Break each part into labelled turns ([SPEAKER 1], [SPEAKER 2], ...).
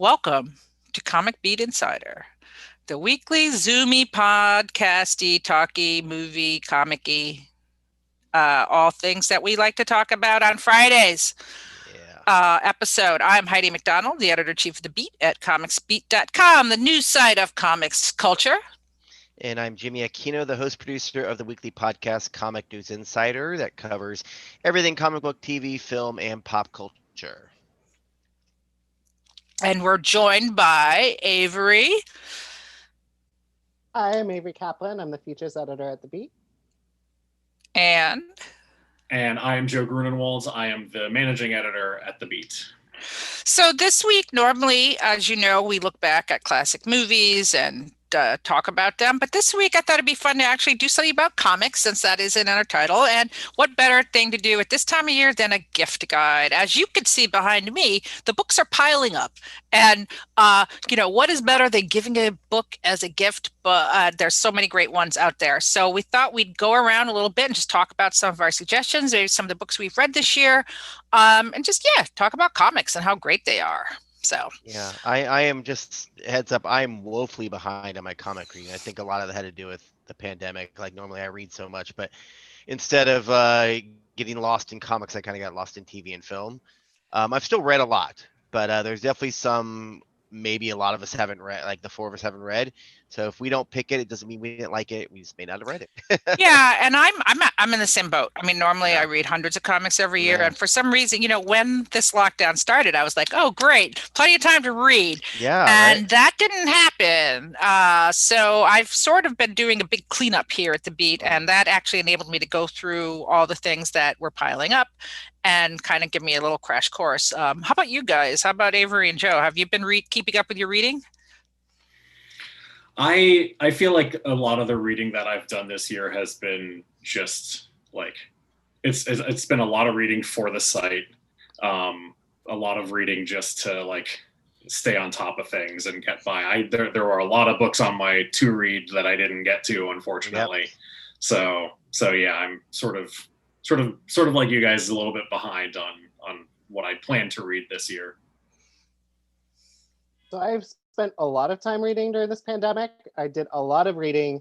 [SPEAKER 1] Welcome to Comic Beat Insider, the weekly Zoomy podcasty, talky, movie, comic-y, all things that we like to talk about on Fridays
[SPEAKER 2] Yeah.
[SPEAKER 1] episode. I'm Heidi McDonald, the editor-chief of The Beat at comicsbeat.com, the news site of comics culture.
[SPEAKER 2] And I'm Jimmy Aquino, the host producer of the weekly podcast Comic News Insider that covers everything comic book, TV, film, and pop culture.
[SPEAKER 1] And we're joined by Avery.
[SPEAKER 3] Hi, I'm Avery Kaplan. I'm the features editor at The Beat.
[SPEAKER 1] And
[SPEAKER 4] I am Joe Grunenwald. I am the managing editor at The Beat.
[SPEAKER 1] so this week, normally, as you know, we look back at classic movies and talk about them. But this week, I thought it'd be fun to actually do something about comics, since that is in our title. And what better thing to do at this time of year than a gift guide? As you can see behind me, the books are piling up. And, what is better than giving a book as a gift? But there's so many great ones out there. So we thought we'd go around a little bit and just talk about some of our suggestions, maybe some of the books we've read this year, and just, talk about comics and how great they are. So
[SPEAKER 2] Yeah, I am just heads up. I'm woefully behind on my comic reading. I think a lot of that had to do with the pandemic. Like normally I read so much, but instead of getting lost in comics, I kind of got lost in TV and film. I've still read a lot, but there's definitely some maybe a lot of us haven't read, like the four of us haven't read. So if we don't pick it, it doesn't mean we didn't like it. We just may not have read it.
[SPEAKER 1] yeah, and I'm in the same boat. I mean, normally I
[SPEAKER 2] Yeah.
[SPEAKER 1] read hundreds of comics every year,
[SPEAKER 2] Yeah.
[SPEAKER 1] and for some reason, when this lockdown started, I was like, oh, great, plenty of time to read.
[SPEAKER 2] Yeah,
[SPEAKER 1] And
[SPEAKER 2] right.
[SPEAKER 1] that didn't happen. So I've sort of been doing a big cleanup here at the Beat, and that actually enabled me to go through all the things that were piling up and kind of give me a little crash course. How about you guys? How about Avery and Joe? Have you been keeping up with your reading?
[SPEAKER 4] I feel like a lot of the reading that I've done this year has been just like it's been a lot of reading for the site, a lot of reading just to like stay on top of things and get by. There were a lot of books on my to read that I didn't get to, unfortunately.
[SPEAKER 2] Yep.
[SPEAKER 4] So yeah, I'm sort of like you guys, a little bit behind on what I plan to read this year.
[SPEAKER 3] So I've spent a lot of time reading during this pandemic. I did a lot of reading,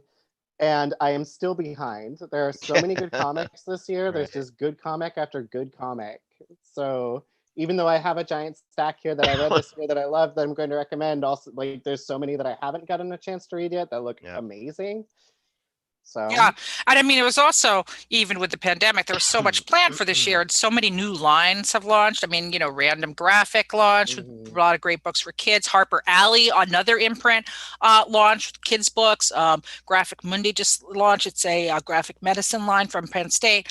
[SPEAKER 3] and I am still behind. There are so many good comics this year. There's
[SPEAKER 2] Right.
[SPEAKER 3] just good comic after good comic. So even though I have a giant stack here that I read this year that I love, that I'm going to recommend, also like there's so many that I haven't gotten a chance to read yet that look
[SPEAKER 2] Yep.
[SPEAKER 3] amazing. So
[SPEAKER 1] Yeah. And I mean, it was also, even with the pandemic, there was so much planned for this year, and so many new lines have launched. I mean, Random Graphic launched with
[SPEAKER 3] Mhm.
[SPEAKER 1] a lot of great books for kids. Harper Alley, another imprint, launched with kids' books. Graphic Mundi just launched. It's a graphic medicine line from Penn State.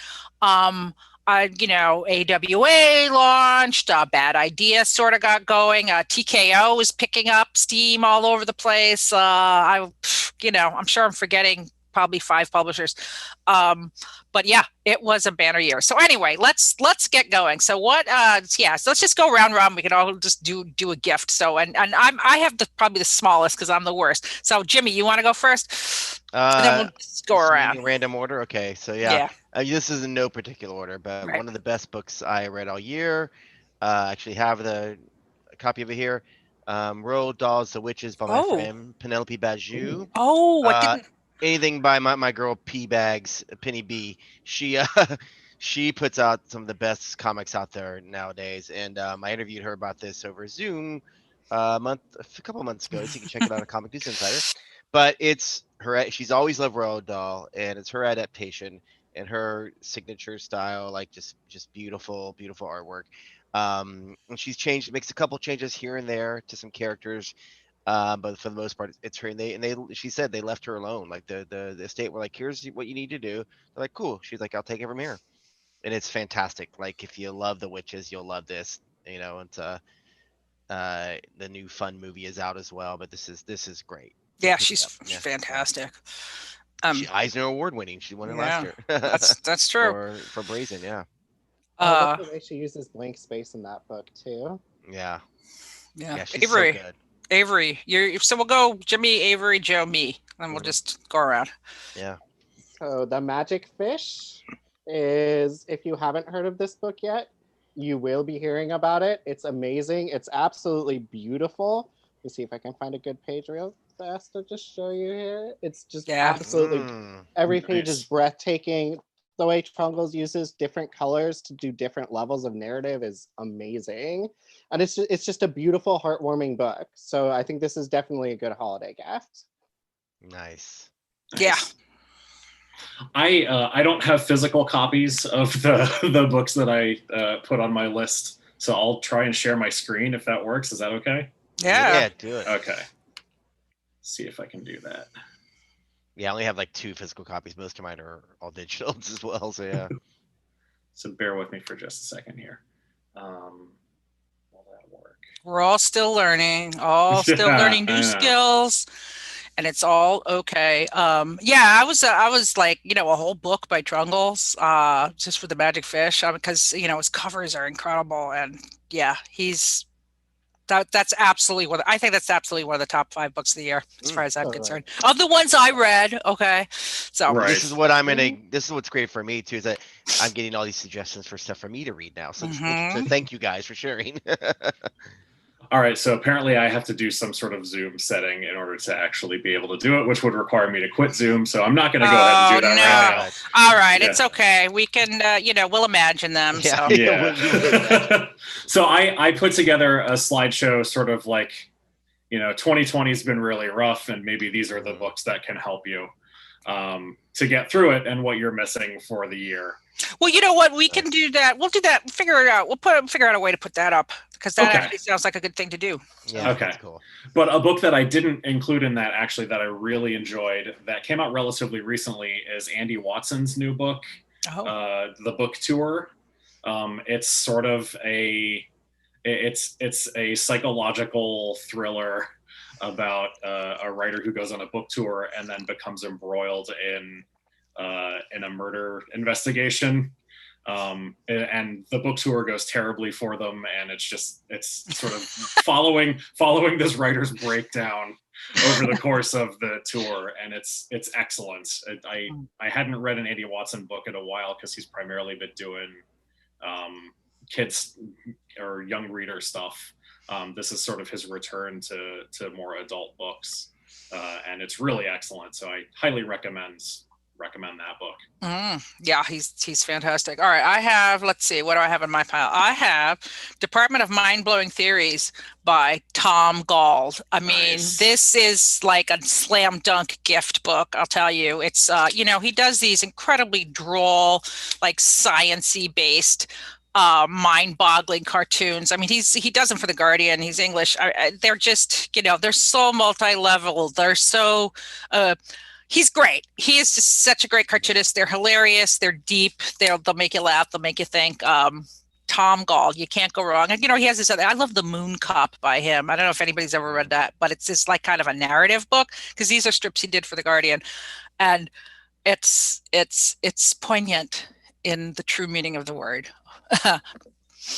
[SPEAKER 1] AWA launched. Bad Idea sort of got going. TKO is picking up steam all over the place. I'm sure I'm forgetting probably 5 publishers. But yeah, it was a banner year. So anyway, let's get going. So so let's just go round robin. We can all just do a gift. So and I have probably the smallest because I'm the worst. So Jimmy, you want to go first? And then we'll just go
[SPEAKER 2] So
[SPEAKER 1] around.
[SPEAKER 2] in random order. Okay, so yeah, this is in no particular order, but
[SPEAKER 1] Right.
[SPEAKER 2] one of the best books I read all year. I actually have a copy of it here. Roald Dahl's The Witches by my
[SPEAKER 1] Oh.
[SPEAKER 2] friend Penelope Bajou.
[SPEAKER 1] Oh, what
[SPEAKER 2] Uh,
[SPEAKER 1] didn't
[SPEAKER 2] Anything by my girl P Bags, Penny B. She she puts out some of the best comics out there nowadays, and I interviewed her about this over Zoom a couple months ago, so you can check it out on Comic News Insider. But it's her. She's always loved Roald Dahl, and it's her adaptation and her signature style, like just beautiful, beautiful artwork. And she's makes a couple changes here and there to some characters, but for the most part, it's her. And she said they left her alone. Like the estate were like, here's what you need to do. They're like, cool. She's like, I'll take it from here, and it's fantastic. Like if you love the witches, you'll love this. It's the new Fun movie is out as well, but this is great. So
[SPEAKER 1] Yeah,
[SPEAKER 2] pick it
[SPEAKER 1] she's
[SPEAKER 2] up. Yeah.
[SPEAKER 1] fantastic.
[SPEAKER 2] She Eisner Award winning. She won it last
[SPEAKER 1] Yeah,
[SPEAKER 2] year.
[SPEAKER 1] that's true.
[SPEAKER 2] for Brazen, yeah.
[SPEAKER 3] I love
[SPEAKER 1] Uh,
[SPEAKER 3] the way she uses blank space in that book too.
[SPEAKER 2] Yeah.
[SPEAKER 1] yeah.
[SPEAKER 2] Yeah, she's
[SPEAKER 1] Avery,
[SPEAKER 2] so good.
[SPEAKER 1] Avery, so we'll go Jimmy, Avery, Joe, me, and we'll
[SPEAKER 2] Mhm.
[SPEAKER 1] just go around.
[SPEAKER 2] Yeah.
[SPEAKER 3] So The Magic Fish is, if you haven't heard of this book yet, you will be hearing about it. It's amazing. It's absolutely beautiful. Let me see if I can find a good page real fast to just show you here. It's just
[SPEAKER 1] Yeah.
[SPEAKER 3] absolutely, every page is
[SPEAKER 4] Nice.
[SPEAKER 3] breathtaking. The way Trungles uses different colors to do different levels of narrative is amazing. And it's just a beautiful, heartwarming book. So I think this is definitely a good holiday gift.
[SPEAKER 2] Nice.
[SPEAKER 1] Yeah.
[SPEAKER 4] Nice. I don't have physical copies of the books that I put on my list, so I'll try and share my screen if that works. Is that okay?
[SPEAKER 1] Yeah.
[SPEAKER 2] Do it.
[SPEAKER 4] Okay. See if I can do that.
[SPEAKER 2] Yeah, I only have like 2 physical copies. Most of mine are all digital as well. So yeah.
[SPEAKER 4] So bear with me for just a second here. Will that work?
[SPEAKER 1] We're all still learning, new skills, and it's all okay. Yeah, I was like, a whole book by Trungles, just for the Magic Fish, because his covers are incredible, and yeah, that's absolutely I think that's absolutely one of the top 5 books of the year, as far as I'm concerned. Of the ones I read, okay. So
[SPEAKER 2] Well,
[SPEAKER 4] Right.
[SPEAKER 2] this is what I'm gonna. This is what's great for me too, is that I'm getting all these suggestions for stuff for me to read now. So thank you guys for sharing.
[SPEAKER 4] All right, so apparently I have to do some sort of Zoom setting in order to actually be able to do it, which would require me to quit Zoom. So I'm not going to go ahead and do that right now.
[SPEAKER 1] All right,
[SPEAKER 4] Yeah.
[SPEAKER 1] it's okay. We can, we'll imagine them.
[SPEAKER 2] Yeah.
[SPEAKER 1] So.
[SPEAKER 4] Yeah.
[SPEAKER 2] You would imagine.
[SPEAKER 4] So I put together a slideshow, sort of like, 2020 has been really rough, and maybe these are the books that can help you to get through it and what you're missing for the year.
[SPEAKER 1] Well, you know what? We can do that. We'll do that. Figure it out. We'll figure out a way to put that up, because that actually sounds like a good thing to do.
[SPEAKER 2] Yeah.
[SPEAKER 4] Okay.
[SPEAKER 2] That's cool.
[SPEAKER 4] But a book that I didn't include in that, actually, that I really enjoyed, that came out relatively recently, is Andy Watson's new book, The Book Tour. It's sort of it's a psychological thriller about a writer who goes on a book tour and then becomes embroiled in a murder investigation. And the book tour goes terribly for them, and it's sort of following this writer's breakdown over the course of the tour, and it's excellent. I hadn't read an Andy Watson book in a while, because he's primarily been doing kids or young reader stuff. This is sort of his return to more adult books, and it's really excellent. So I highly recommend that book.
[SPEAKER 1] Yeah, he's fantastic. All right, I have, let's see, what do I have in my pile? I have Department of Mind-Blowing Theories by Tom Gauld. I mean, this is like a slam dunk gift book, I'll tell you. It's he does these incredibly droll, like science-y based mind-boggling cartoons. I mean, he does them for The Guardian. He's English. They're just, they're so multi-level. They're so he's great. He is just such a great cartoonist. They're hilarious. They're deep. They'll make you laugh. They'll make you think. Tom Gauld, you can't go wrong. And he has this other. I love The Moon Cop by him. I don't know if anybody's ever read that, but it's just like kind of a narrative book, because these are strips he did for The Guardian, and it's poignant in the true meaning of the word.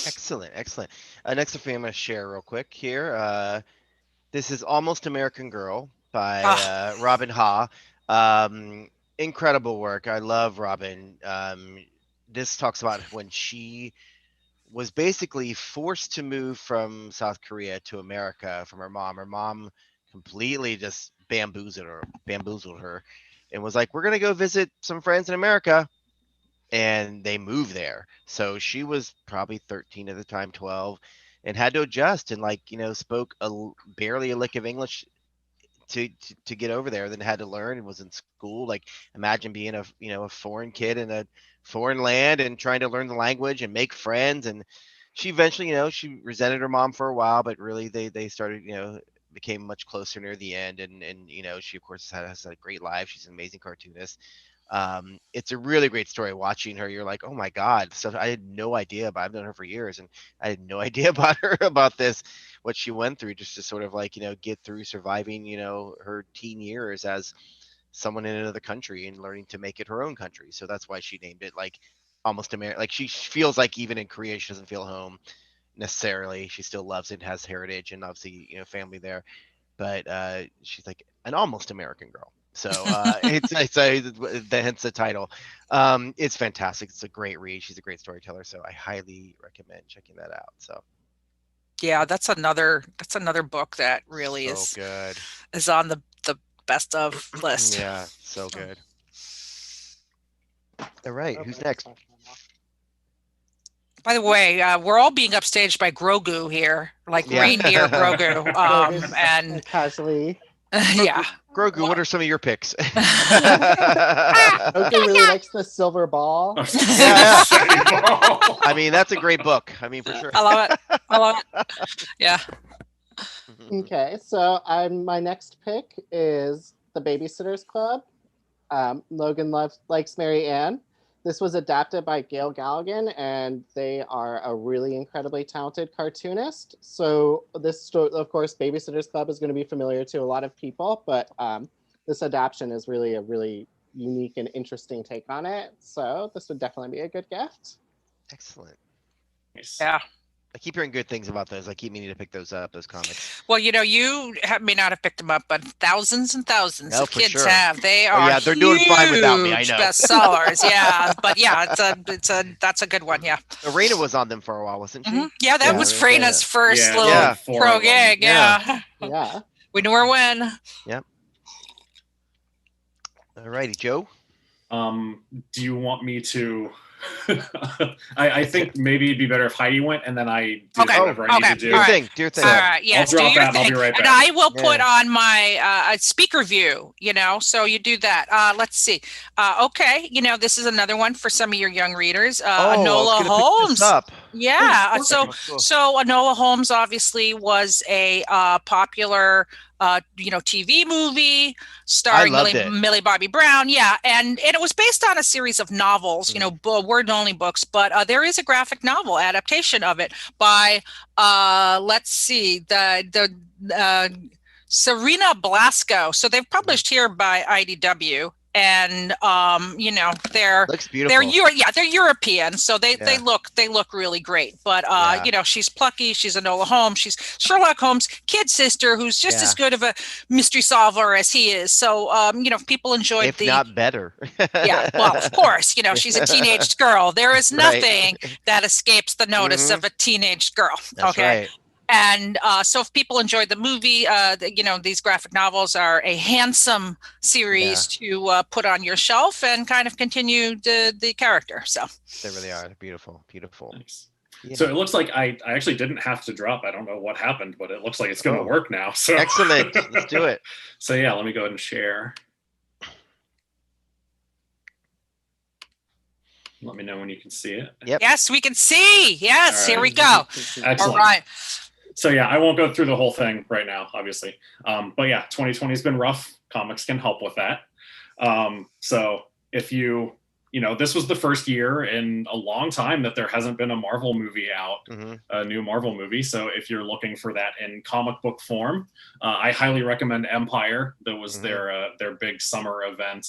[SPEAKER 2] Excellent. Next up, I'm going to share real quick here. This is Almost American Girl by Robin Ha. Incredible work. I love Robin. This talks about when she was basically forced to move from South Korea to America from her mom. Her mom completely just bamboozled her and was like, we're going to go visit some friends in America. And they moved there. So she was probably 13 at the time, 12, and had to adjust, and spoke barely a lick of English to get over there, then had to learn, and was in school. Like, imagine being a foreign kid in a foreign land and trying to learn the language and make friends. And she eventually, she resented her mom for a while, but really they started, became much closer near the end. And she of course has a great life. She's an amazing cartoonist. It's a really great story. Watching her, you're like, oh my God, stuff I had no idea about. I've known her for years, and I had no idea about her, about this, what she went through, just to sort of get through surviving, her teen years as someone in another country and learning to make it her own country. So that's why she named it Almost American. Like, she feels like even in Korea, she doesn't feel home necessarily. She still loves it, has heritage, and obviously, family there. But she's like an almost American girl. So hence the title. It's fantastic. It's a great read. She's a great storyteller. So I highly recommend checking that out. So
[SPEAKER 1] Yeah, that's another book that really
[SPEAKER 2] so good.
[SPEAKER 1] is on the best of list.
[SPEAKER 2] Yeah, so good. All right,
[SPEAKER 3] Oh,
[SPEAKER 2] who's
[SPEAKER 3] but
[SPEAKER 2] next?
[SPEAKER 3] it's not now.
[SPEAKER 1] By the way, we're all being upstaged by Grogu here, like
[SPEAKER 2] Yeah.
[SPEAKER 1] reindeer Grogu.
[SPEAKER 3] Grogu's
[SPEAKER 1] And
[SPEAKER 3] casually.
[SPEAKER 1] yeah.
[SPEAKER 2] Grogu, what are some of your picks?
[SPEAKER 3] Grogu really likes the silver ball.
[SPEAKER 2] Yeah.
[SPEAKER 4] Shiny ball.
[SPEAKER 2] I mean, that's a great book. I mean, for sure.
[SPEAKER 1] I love it. I love it. Yeah.
[SPEAKER 3] Okay, so my next pick is The Babysitter's Club. Logan likes Mary Ann. This was adapted by Gail Galligan, and they are a really incredibly talented cartoonist. So this story, of course, Babysitter's Club is going to be familiar to a lot of people, but this adaptation is really a really unique and interesting take on it. So this would definitely be a good gift.
[SPEAKER 2] Excellent.
[SPEAKER 4] Nice.
[SPEAKER 1] Yeah.
[SPEAKER 2] I keep hearing good things about those. I keep meaning to pick those up, those comics.
[SPEAKER 1] Well, you may not have picked them up, but thousands and thousands
[SPEAKER 2] No,
[SPEAKER 1] of
[SPEAKER 2] for
[SPEAKER 1] kids
[SPEAKER 2] sure.
[SPEAKER 1] have. They
[SPEAKER 2] Oh,
[SPEAKER 1] are
[SPEAKER 2] yeah, they're doing fine without me, I
[SPEAKER 1] huge
[SPEAKER 2] know.
[SPEAKER 1] bestsellers. Yeah, but yeah, that's a good one. Yeah.
[SPEAKER 2] Arena was on them for a while, wasn't she?
[SPEAKER 1] Mhm. Yeah, that
[SPEAKER 3] Yeah,
[SPEAKER 1] was
[SPEAKER 2] yeah.
[SPEAKER 1] Frena's first
[SPEAKER 4] Yeah,
[SPEAKER 1] little
[SPEAKER 2] Yeah.
[SPEAKER 4] 4
[SPEAKER 1] pro
[SPEAKER 4] of them.
[SPEAKER 1] gig. Yeah.
[SPEAKER 3] Yeah.
[SPEAKER 1] We knew her when.
[SPEAKER 2] All righty, Joe.
[SPEAKER 4] Do you want me to? I think maybe it'd be better if Heidi went, and then I did
[SPEAKER 1] Okay.
[SPEAKER 4] whatever I need
[SPEAKER 1] Okay.
[SPEAKER 4] to do.
[SPEAKER 2] Do your
[SPEAKER 1] All right.
[SPEAKER 2] thing. Do your thing.
[SPEAKER 1] All right. Yes.
[SPEAKER 4] I'll drop
[SPEAKER 1] do your
[SPEAKER 4] that and I'll
[SPEAKER 1] thing.
[SPEAKER 4] be right
[SPEAKER 1] And
[SPEAKER 4] back.
[SPEAKER 1] I will put
[SPEAKER 2] Yeah.
[SPEAKER 1] on my speaker view, so you do that. Let's see. Okay. This is another one for some of your young readers.
[SPEAKER 2] I was
[SPEAKER 1] Enola
[SPEAKER 2] gonna pick
[SPEAKER 1] Holmes.
[SPEAKER 2] this up.
[SPEAKER 1] Yeah.
[SPEAKER 4] Oh,
[SPEAKER 1] So,
[SPEAKER 2] perfect. Cool.
[SPEAKER 1] Enola Holmes obviously was a popular, TV movie starring
[SPEAKER 2] loved it.
[SPEAKER 1] Millie Bobby Brown. Yeah, and it was based on a series of novels, word-only books. But there is a graphic novel adaptation of it by, let's see, the Serena Blasco. So they've published here by IDW. And they're
[SPEAKER 2] Looks beautiful.
[SPEAKER 1] they're European, so they
[SPEAKER 2] Yeah.
[SPEAKER 1] look really great. But
[SPEAKER 2] Yeah.
[SPEAKER 1] she's plucky. She's Enola Holmes. She's Sherlock Holmes' kid sister, who's just as good of a mystery solver as he is. So people enjoyed
[SPEAKER 2] If not better.
[SPEAKER 1] yeah. Well, of course, she's a teenage girl. There is
[SPEAKER 2] Right.
[SPEAKER 1] nothing that escapes the notice of a teenage girl.
[SPEAKER 2] That's
[SPEAKER 1] okay.
[SPEAKER 2] right.
[SPEAKER 1] And so if people enjoyed the movie, these graphic novels are a handsome series to put on your shelf and kind of continue the character. So
[SPEAKER 2] They really are. They're beautiful. Beautiful.
[SPEAKER 4] Nice.
[SPEAKER 2] Yeah.
[SPEAKER 4] So it looks like I actually didn't have to drop. I don't know what happened, but it looks like it's going to work now. So
[SPEAKER 2] Excellent. Let's do it.
[SPEAKER 4] So yeah, let me go ahead and share. Let me know when you can see it.
[SPEAKER 2] Yep.
[SPEAKER 1] yes, we can see. Yes,
[SPEAKER 4] All
[SPEAKER 1] here
[SPEAKER 4] right.
[SPEAKER 1] we go.
[SPEAKER 4] Excellent.
[SPEAKER 1] All right.
[SPEAKER 4] So yeah, I won't go through the whole thing right now, obviously. But yeah, 2020 has been rough. Comics can help with that. So if this was the first year in a long time that there hasn't been a Marvel movie out, a new Marvel movie. So if you're looking for that in comic book form, I highly recommend Empire. That was their big summer event.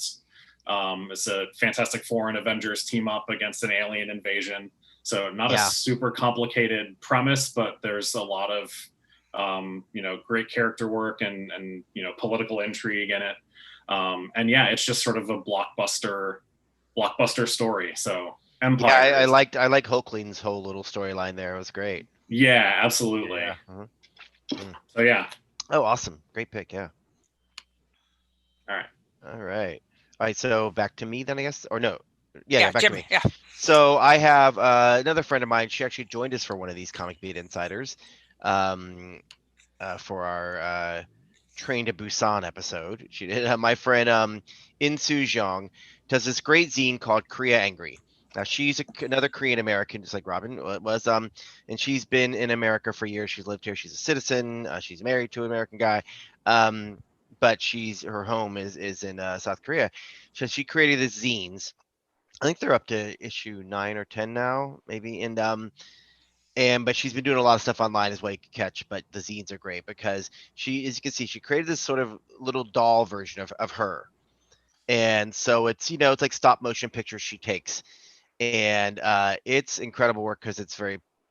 [SPEAKER 4] It's a Fantastic Four and Avengers team up against an alien invasion. So not a super complicated premise, but there's a lot of, great character work and political intrigue in it. And yeah, it's just sort of a blockbuster story. So Empire.
[SPEAKER 2] Yeah, I like Hoakling's whole little storyline there. It was great.
[SPEAKER 4] Yeah, absolutely.
[SPEAKER 2] Yeah.
[SPEAKER 4] So yeah.
[SPEAKER 2] Oh, awesome. Great pick. Yeah.
[SPEAKER 4] All
[SPEAKER 2] right. So back to me then, I guess, or no? Yeah, back
[SPEAKER 1] Jimmy,
[SPEAKER 2] to me. So I have another friend of mine. She actually joined us for one of these Comic Beat Insiders for our Train to Busan episode. She did. My friend Insu Zhang does this great zine called Korea Angry. Now she's another Korean American, just like Robin was. And she's been in America for years. She's lived here. She's a citizen. She's married to an American guy. But her home is in South Korea. So she created these zines. I think they're up to issue 9 or 10 now, maybe. But she's been doing a lot of stuff online as well you can catch. But the zines are great because as you can see, she created this sort of little doll version of her. And so it's like stop motion pictures she takes. And it's incredible work because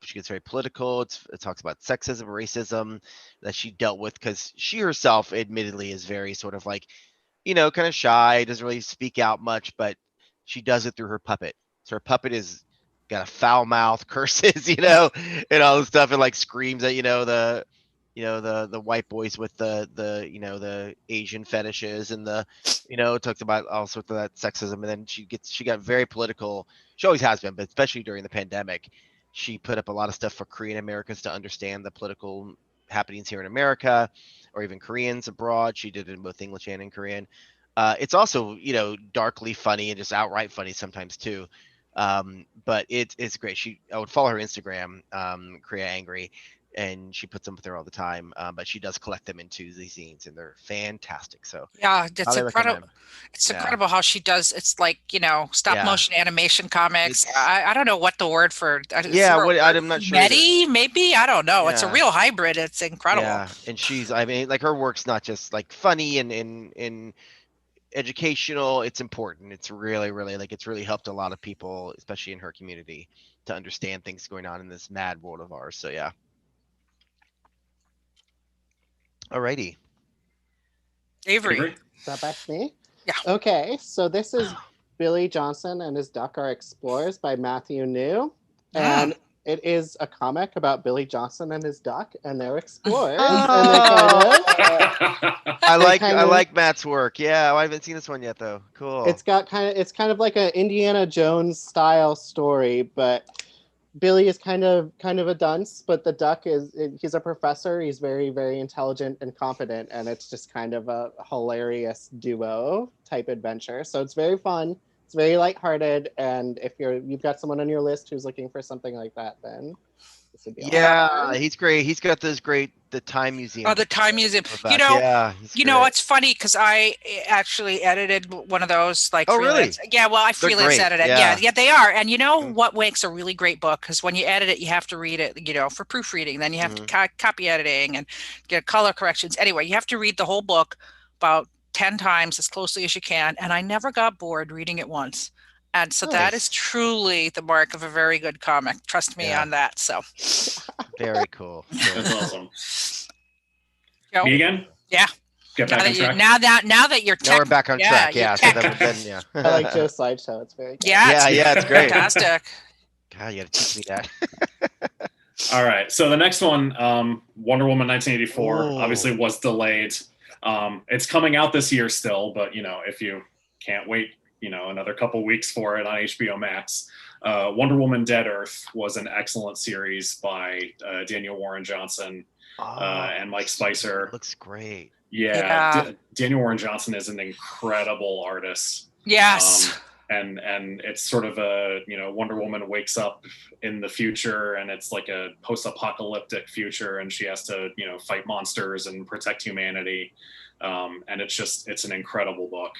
[SPEAKER 2] she gets very political. It talks about sexism, racism that she dealt with because she herself admittedly is very sort of like kind of shy, doesn't really speak out much, but she does it through her puppet. So her puppet is got a foul mouth, curses, and all this stuff, and like screams at the white boys with the Asian fetishes, and talks about all sorts of that sexism, and then she got very political. She always has been, but especially during the pandemic, she put up a lot of stuff for Korean Americans to understand the political happenings here in America, or even Koreans abroad. She did it in both English and in Korean. It's also, darkly funny and just outright funny sometimes too. But it's great. I would follow her Instagram, Korea Angry, and she puts them up there all the time. But she does collect them into these zines, and they're fantastic. So
[SPEAKER 1] Yeah, it's
[SPEAKER 2] highly
[SPEAKER 1] incredible.
[SPEAKER 2] recommend.
[SPEAKER 1] It's
[SPEAKER 2] Yeah.
[SPEAKER 1] incredible how she does. It's like, stop
[SPEAKER 2] Yeah.
[SPEAKER 1] motion animation comics.
[SPEAKER 2] It's-
[SPEAKER 1] I don't know what the word for. Is
[SPEAKER 2] Yeah,
[SPEAKER 1] there a word?
[SPEAKER 2] I'm not sure either.
[SPEAKER 1] Medi, maybe? I don't know. It's a
[SPEAKER 2] Yeah.
[SPEAKER 1] real hybrid. It's incredible.
[SPEAKER 2] Yeah, and like her work's not just like funny and educational. It's important. It's really, really it's really helped a lot of people, especially in her community, to understand things going on in this mad world of ours. So yeah. Alrighty.
[SPEAKER 1] Avery.
[SPEAKER 3] Is that back to me?
[SPEAKER 1] Yeah.
[SPEAKER 3] Okay, so this is Billy Johnson and His Duck Are Explorers by Matthew New. And it is a comic about Billy Johnson and his duck and their explorers. And they
[SPEAKER 2] I like Matt's work. Yeah, I haven't seen this one yet though. Cool.
[SPEAKER 3] It's kind of like an Indiana Jones style story, but Billy is kind of a dunce, but the duck he's a professor. He's very, very intelligent and confident, and it's just kind of a hilarious duo type adventure. So it's very fun. It's very lighthearted, and if you've got someone on your list who's looking for something like that, then this would be
[SPEAKER 2] awesome. He's great. He's got the Time Museum.
[SPEAKER 1] Oh, the Time Museum.
[SPEAKER 2] It's
[SPEAKER 1] funny because I actually edited one of those. Oh,
[SPEAKER 2] really?
[SPEAKER 1] Yeah, well, I freelance edited. Yeah, they are. And what makes a really great book? Because when you edit it, you have to read it, for proofreading. Then you have to copy editing and get color corrections. Anyway, you have to read the whole book about 10 times as closely as you can. And I never got bored reading it once. And so that is truly the mark of a very good comic. Trust me on that. So
[SPEAKER 2] very cool.
[SPEAKER 4] That's awesome.
[SPEAKER 1] Joe?
[SPEAKER 4] Me again?
[SPEAKER 1] Yeah.
[SPEAKER 4] Get back on track.
[SPEAKER 1] Now that you're
[SPEAKER 2] now we're back on track. Yeah. So
[SPEAKER 3] I like Joe's slideshow. It's very good.
[SPEAKER 1] Yeah,
[SPEAKER 2] it's great.
[SPEAKER 1] Fantastic.
[SPEAKER 2] God, you gotta teach me that.
[SPEAKER 4] All right. So the next one, Wonder Woman 1984, obviously was delayed. It's coming out this year still, but if you can't wait, another couple weeks for it on HBO Max. Wonder Woman Dead Earth was an excellent series by Daniel Warren Johnson and Mike Spicer.
[SPEAKER 2] Looks great.
[SPEAKER 4] Yeah. Daniel Warren Johnson is an incredible artist.
[SPEAKER 1] Yes.
[SPEAKER 4] And it's sort of a, Wonder Woman wakes up in the future, and it's like a post-apocalyptic future, and she has to, fight monsters and protect humanity. And it's an incredible book.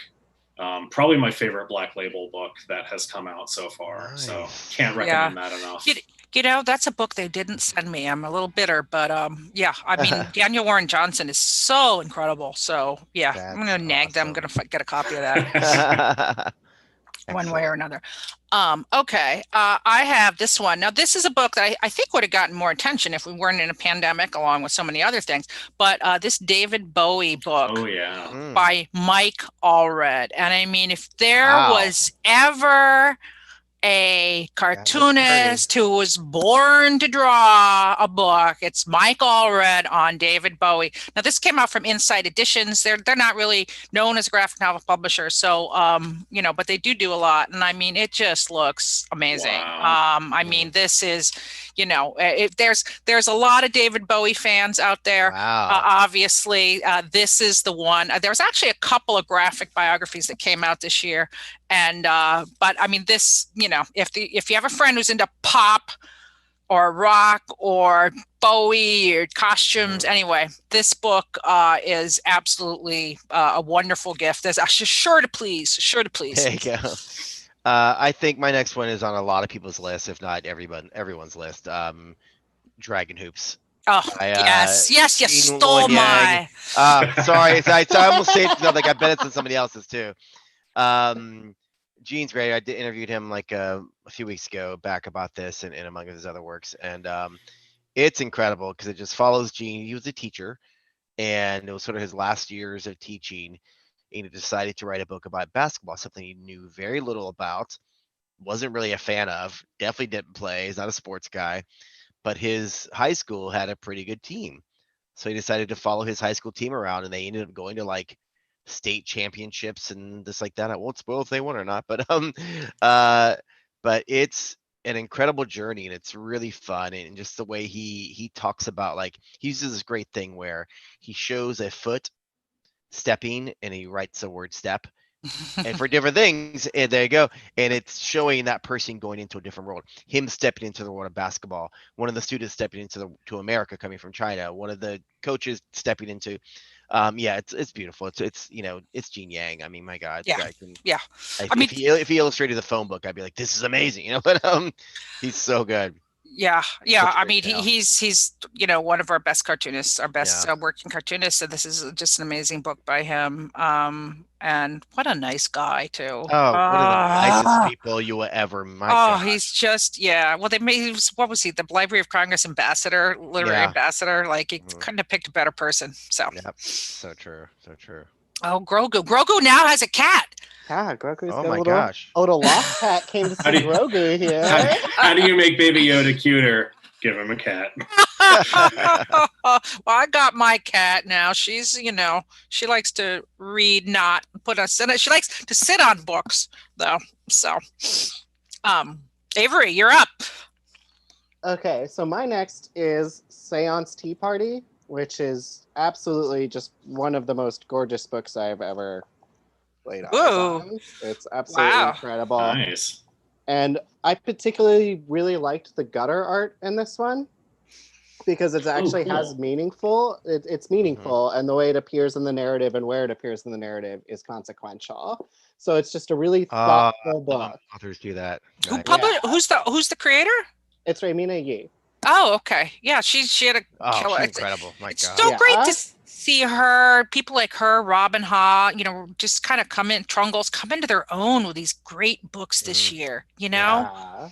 [SPEAKER 4] Probably my favorite Black Label book that has come out so far. Nice. So can't recommend that enough.
[SPEAKER 1] That's a book they didn't send me. I'm a little bitter, but Daniel Warren Johnson is so incredible. So I'm going to nag them. I'm going to get a copy of that one way or another. Okay. I have this one. Now, this is a book that I think would have gotten more attention if we weren't in a pandemic, along with so many other things. But this David Bowie book by Mike Allred. And I mean, if there was ever a cartoonist who was born to draw a book, it's Mike Allred on David Bowie. Now, this came out from Inside Editions. They're not really known as a graphic novel publisher, so but they do a lot, and I mean, it just looks amazing.
[SPEAKER 4] Wow.
[SPEAKER 1] I mean, this is, there's a lot of David Bowie fans out there.
[SPEAKER 2] Wow.
[SPEAKER 1] Obviously, this is the one. There was actually a couple of graphic biographies that came out this year. And but I mean, this, if you have a friend who's into pop or rock or Bowie or costumes, anyway, this book is absolutely a wonderful gift. There's sure to please.
[SPEAKER 2] There you go. I think my next one is on a lot of people's list, if not everyone's list. Dragon Hoops.
[SPEAKER 1] Oh, yes, you stole my.
[SPEAKER 2] Sorry, I almost saved it. Like I bet it's in somebody else's too. Gene's great. I did interviewed him like a few weeks ago back about this and among his other works, and it's incredible because it just follows Gene. He was a teacher, and it was sort of his last years of teaching, and he decided to write a book about basketball, something he knew very little about, wasn't really a fan of, definitely didn't play. He's not a sports guy, but his high school had a pretty good team. So he decided to follow his high school team around, and they ended up going to like state championships and just like that. I won't spoil if they won or not, but it's an incredible journey, and it's really fun. And just the way he talks about, like, he uses this great thing where he shows a foot stepping and he writes the word step, and for different things, and there you go, and it's showing that person going into a different world, him stepping into the world of basketball, one of the students stepping into to America coming from China, one of the coaches stepping into yeah, it's beautiful. It's it's Gene Yang. I mean, my God,
[SPEAKER 1] Yeah.
[SPEAKER 2] the guy can,
[SPEAKER 1] Yeah.
[SPEAKER 2] if,
[SPEAKER 1] I mean,
[SPEAKER 2] if he illustrated the phone book, I'd be like, this is amazing, but he's so good.
[SPEAKER 1] yeah.
[SPEAKER 2] Such a
[SPEAKER 1] I
[SPEAKER 2] great
[SPEAKER 1] mean,
[SPEAKER 2] tale.
[SPEAKER 1] he's one of our best cartoonists, our best
[SPEAKER 2] Yeah.
[SPEAKER 1] working cartoonists. So this is just an amazing book by him. And what a nice guy too.
[SPEAKER 2] Oh, one of the nicest
[SPEAKER 1] Ah.
[SPEAKER 2] people you will ever. My
[SPEAKER 1] Oh,
[SPEAKER 2] God.
[SPEAKER 1] he's just, yeah. Well, they made, what was he? The Library of Congress ambassador, literary
[SPEAKER 2] Yeah.
[SPEAKER 1] ambassador. Like, he
[SPEAKER 2] Mhm.
[SPEAKER 1] couldn't have picked a better person. So,
[SPEAKER 2] Yep. So true. So true.
[SPEAKER 1] oh, Grogu. Grogu now has a cat.
[SPEAKER 3] Yeah, Grogu's
[SPEAKER 2] Oh
[SPEAKER 3] got
[SPEAKER 2] my
[SPEAKER 3] a little
[SPEAKER 2] gosh.
[SPEAKER 3] lost cat came to
[SPEAKER 4] How
[SPEAKER 3] see
[SPEAKER 4] do you-
[SPEAKER 3] Grogu here.
[SPEAKER 4] How do you make Baby Yoda cuter? Give him a cat.
[SPEAKER 1] Well, I got my cat now. She's, she likes to read, not put us in it. She likes to sit on books, though. So, Avery, you're up.
[SPEAKER 3] Okay, so my next is Seance Tea Party, which is absolutely just one of the most gorgeous books I've ever laid eyes
[SPEAKER 1] Ooh.
[SPEAKER 3] on. It's absolutely
[SPEAKER 1] Wow.
[SPEAKER 3] incredible.
[SPEAKER 4] Nice.
[SPEAKER 3] And I particularly really liked the gutter art in this one because it actually
[SPEAKER 4] cool.
[SPEAKER 3] has meaningful. It's meaningful, and the way it appears in the narrative and where it appears in the narrative is consequential. So it's just a really thoughtful book.
[SPEAKER 2] Authors do that.
[SPEAKER 1] Who
[SPEAKER 2] Nice.
[SPEAKER 1] published? Who's the creator?
[SPEAKER 3] It's Raymina Yi.
[SPEAKER 1] Oh, okay. Yeah, she had a
[SPEAKER 2] Oh,
[SPEAKER 1] killer.
[SPEAKER 2] she's
[SPEAKER 1] It's
[SPEAKER 2] incredible. My
[SPEAKER 1] it's
[SPEAKER 2] God.
[SPEAKER 1] so
[SPEAKER 3] Yeah.
[SPEAKER 1] great to see her, people like her, Robin Ha, just kind of Trungles come into their own with these great books this year,
[SPEAKER 3] Yeah.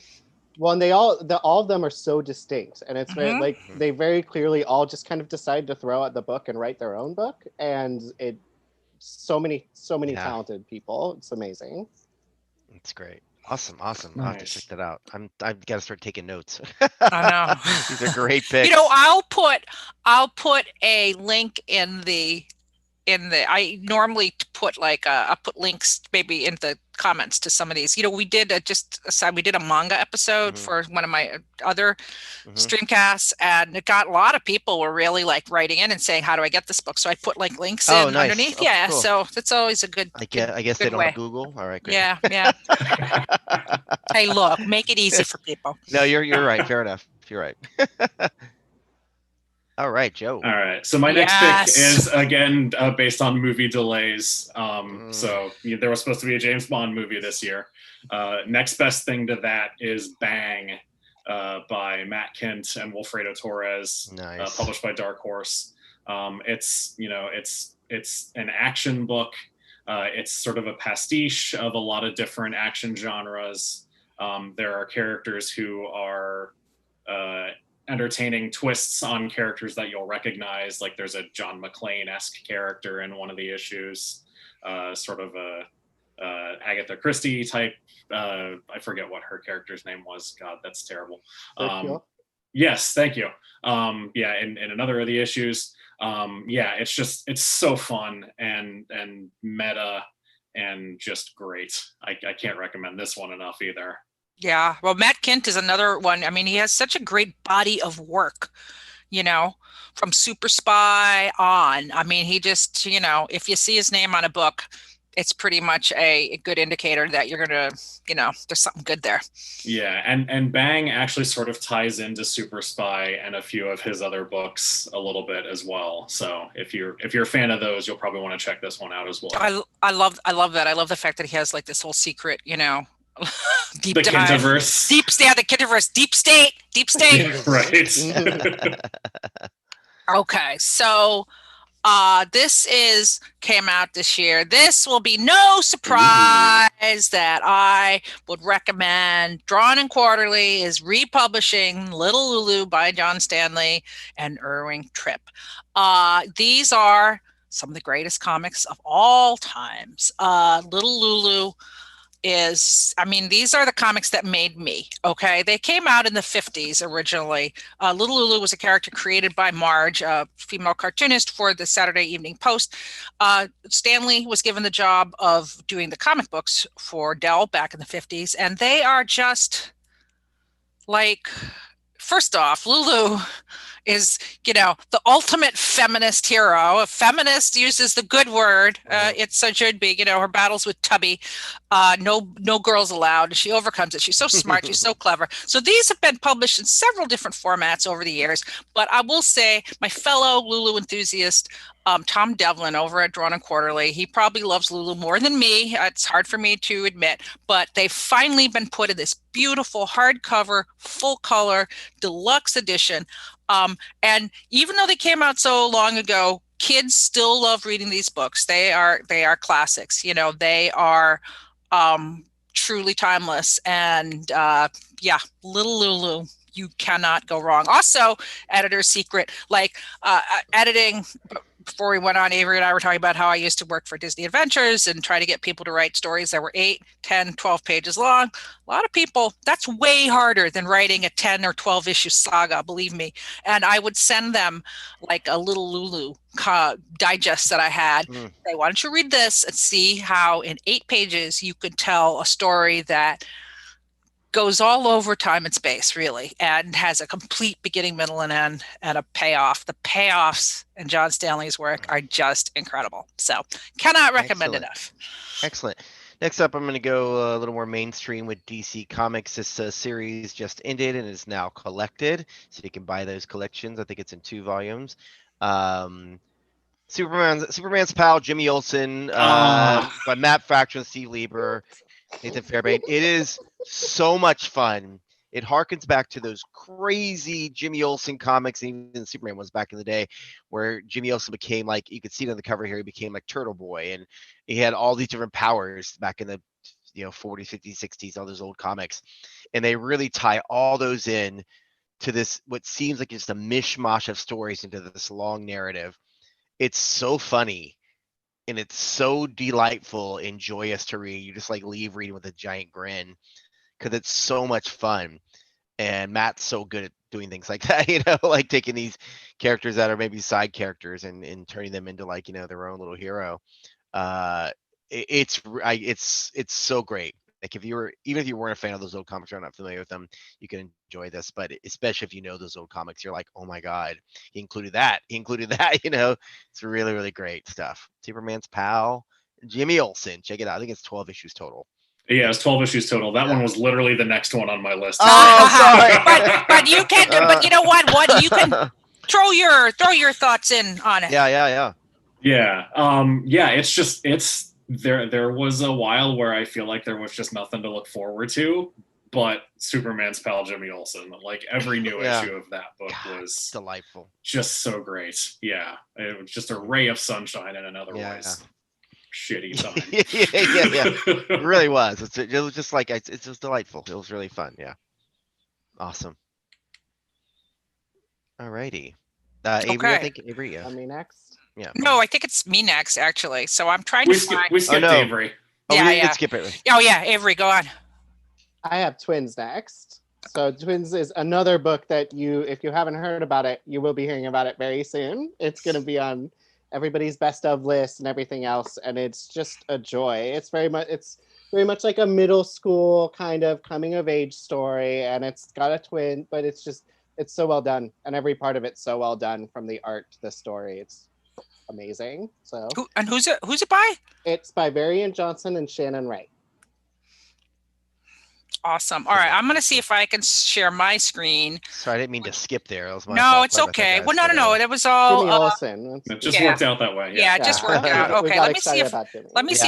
[SPEAKER 3] Well, and all of them are so distinct, and it's very,
[SPEAKER 1] Mhm.
[SPEAKER 3] like, they very clearly all just kind of decide to throw out the book and write their own book, and so many
[SPEAKER 2] Yeah.
[SPEAKER 3] talented people. It's amazing.
[SPEAKER 2] It's great. Awesome. I'll have to
[SPEAKER 4] Nice.
[SPEAKER 2] check that out. I've got to start taking notes.
[SPEAKER 1] I know.
[SPEAKER 2] These are great picks.
[SPEAKER 1] I'll put a link in the I normally put I'll put links maybe in the comments to some of these. We did we did a manga episode for one of my other streamcasts, and it got a lot of people were really writing in and saying, how do I get this book? So I put links in
[SPEAKER 2] nice.
[SPEAKER 1] underneath.
[SPEAKER 2] Oh,
[SPEAKER 1] yeah.
[SPEAKER 2] cool.
[SPEAKER 1] So that's always a good,
[SPEAKER 2] I guess they
[SPEAKER 1] good
[SPEAKER 2] don't
[SPEAKER 1] way.
[SPEAKER 2] have Google. All right, great.
[SPEAKER 1] Yeah. Hey, look, make it easy for people.
[SPEAKER 2] No, you're right. Fair enough. You're right. All right, Joe.
[SPEAKER 4] All right. So my next pick is again based on movie delays. So there was supposed to be a James Bond movie this year. Next best thing to that is Bang by Matt Kent and Wilfredo Torres,
[SPEAKER 2] Nice.
[SPEAKER 4] published by Dark Horse. It's an action book. It's sort of a pastiche of a lot of different action genres. There are characters who are entertaining twists on characters that you'll recognize. Like there's a John McClane-esque character in one of the issues, sort of a Agatha Christie type. I forget what her character's name was. God, that's terrible. Yes, thank you. In another of the issues. It's so fun and meta and just great. I can't recommend this one enough either.
[SPEAKER 1] Yeah, well, Matt Kent is another one. I mean, he has such a great body of work, from Super Spy on. I mean, he just, if you see his name on a book, it's pretty much a good indicator that you're going to, there's something good there.
[SPEAKER 4] Yeah, and Bang actually sort of ties into Super Spy and a few of his other books a little bit as well. So if you're a fan of those, you'll probably want to check this one out as well.
[SPEAKER 1] I love that. I love the fact that he has this whole secret, deep
[SPEAKER 4] the
[SPEAKER 1] dive.
[SPEAKER 4] Kintiverse.
[SPEAKER 1] The Kintiverse. Deep state.
[SPEAKER 4] Right.
[SPEAKER 1] Okay, so this came out this year. This will be no surprise that I would recommend. Drawn and Quarterly is republishing Little Lulu by John Stanley and Irving Tripp. These are some of the greatest comics of all times. Little Lulu is, I mean, these are the comics that made me. Okay, they came out in the 50s originally. Little Lulu was a character created by Marge, a female cartoonist for the Saturday Evening Post. Stanley was given the job of doing the comic books for Dell back in the 50s, and they are just like, first off, Lulu is, the ultimate feminist hero. A feminist uses the good word. It so should be. Her battles with Tubby, no girls allowed. She overcomes it. She's so smart. She's so clever. So these have been published in several different formats over the years. But I will say, my fellow Lulu enthusiast, Tom Devlin over at Drawn and Quarterly, he probably loves Lulu more than me. It's hard for me to admit, but they've finally been put in this beautiful hardcover, full color, deluxe edition. And even though they came out so long ago, kids still love reading these books. They are classics. They are truly timeless. And Little Lulu, you cannot go wrong. Also, editor's secret, editing. Before we went on, Avery and I were talking about how I used to work for Disney Adventures and try to get people to write stories that were 8, 10, 12 pages long. A lot of people, that's way harder than writing a 10 or 12 issue saga, believe me. And I would send them like a Little Lulu digest that I had. Say, why don't you read this and see how in 8 pages you could tell a story that goes all over time and space, really, and has a complete beginning, middle, and end, and a payoff. The payoffs in John Stanley's work are just incredible. So cannot recommend enough.
[SPEAKER 2] Excellent. Next up, I'm going to go a little more mainstream with DC Comics. This series just ended and is now collected, so you can buy those collections. I think it's in 2 volumes. Superman's pal, Jimmy Olsen, by Matt Fraction and Steve Lieber, Nathan Fairbairn. It is so much fun. It harkens back to those crazy Jimmy Olsen comics, even Superman ones back in the day, where Jimmy Olsen became like, you could see it on the cover here, he became like Turtle Boy, and he had all these different powers back in the 40s, 50s, 60s, all those old comics. And they really tie all those in to this, what seems like just a mishmash of stories into this long narrative. It's so funny. And it's so delightful and joyous to read. You just leave reading with a giant grin because it's so much fun. And Matt's so good at doing things like that, like taking these characters that are maybe side characters and turning them into their own little hero. It's so great. Even if you weren't a fan of those old comics or not familiar with them, you can enjoy this. But especially if you know those old comics, you're like, oh my God, he included that. It's really, really great stuff. Superman's pal, Jimmy Olsen. Check it out. I think it's 12 issues total.
[SPEAKER 4] Yeah, it's 12 issues total. That one was literally the next one on my list.
[SPEAKER 2] Oh, sorry.
[SPEAKER 1] but you can. But you know what? You can throw your thoughts in on it.
[SPEAKER 2] Yeah.
[SPEAKER 4] It's there was a while where I feel like there was just nothing to look forward to, but Superman's pal Jimmy Olsen, every new issue of that book was
[SPEAKER 2] delightful,
[SPEAKER 4] just so great. Yeah, it was just a ray of sunshine in an otherwise shitty time.
[SPEAKER 2] yeah. It really was. It was just it's just delightful. It was really fun. Yeah, awesome. Alrighty, Avery.
[SPEAKER 1] Okay.
[SPEAKER 2] I think Avery. Yeah.
[SPEAKER 3] Me next.
[SPEAKER 2] Yeah.
[SPEAKER 1] No, I think it's me next, actually. So I'm trying to find.
[SPEAKER 4] We skipped Avery.
[SPEAKER 2] We did skip it.
[SPEAKER 1] Oh yeah, Avery, go on.
[SPEAKER 3] I have Twins next. So Twins is another book that if you haven't heard about it, you will be hearing about it very soon. It's going to be on everybody's best of list and everything else, and it's just a joy. It's very much like a middle school kind of coming of age story, and it's got a twin, but it's so well done, and every part of it's so well done, from the art to the story. It's amazing. So
[SPEAKER 1] who's it by?
[SPEAKER 3] It's by Varian Johnson and Shannon Wright.
[SPEAKER 1] Awesome. All right, I'm gonna see if I can share my screen.
[SPEAKER 2] Sorry, I didn't mean to skip there. That was my
[SPEAKER 1] no,
[SPEAKER 2] fault.
[SPEAKER 1] it's okay. Well, no. It was all.
[SPEAKER 3] Jimmy Olsen.
[SPEAKER 4] It just worked out that way.
[SPEAKER 1] Yeah, it just worked out. Okay, let me see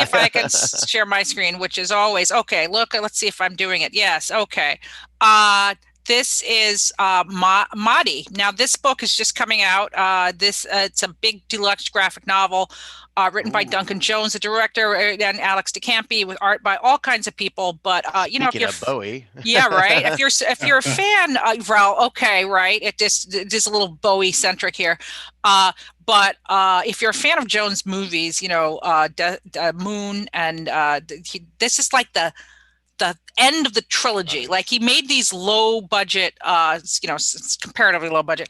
[SPEAKER 1] if I can share my screen, which is always okay. Let's see if I'm doing it. Yes. Okay. This is Mahdi. Now, this book is just coming out. It's a big deluxe graphic novel written by Duncan Jones, the director, and Alex DeCampi, with art by all kinds of people. But if
[SPEAKER 2] Speaking
[SPEAKER 1] you're
[SPEAKER 2] of Bowie.
[SPEAKER 1] yeah, right. If you're a fan, Val, okay, right. It is a little Bowie centric here. But if you're a fan of Jones movies, Moon and this is like the end of the trilogy.
[SPEAKER 2] Nice.
[SPEAKER 1] Like he made these low budget, comparatively low budget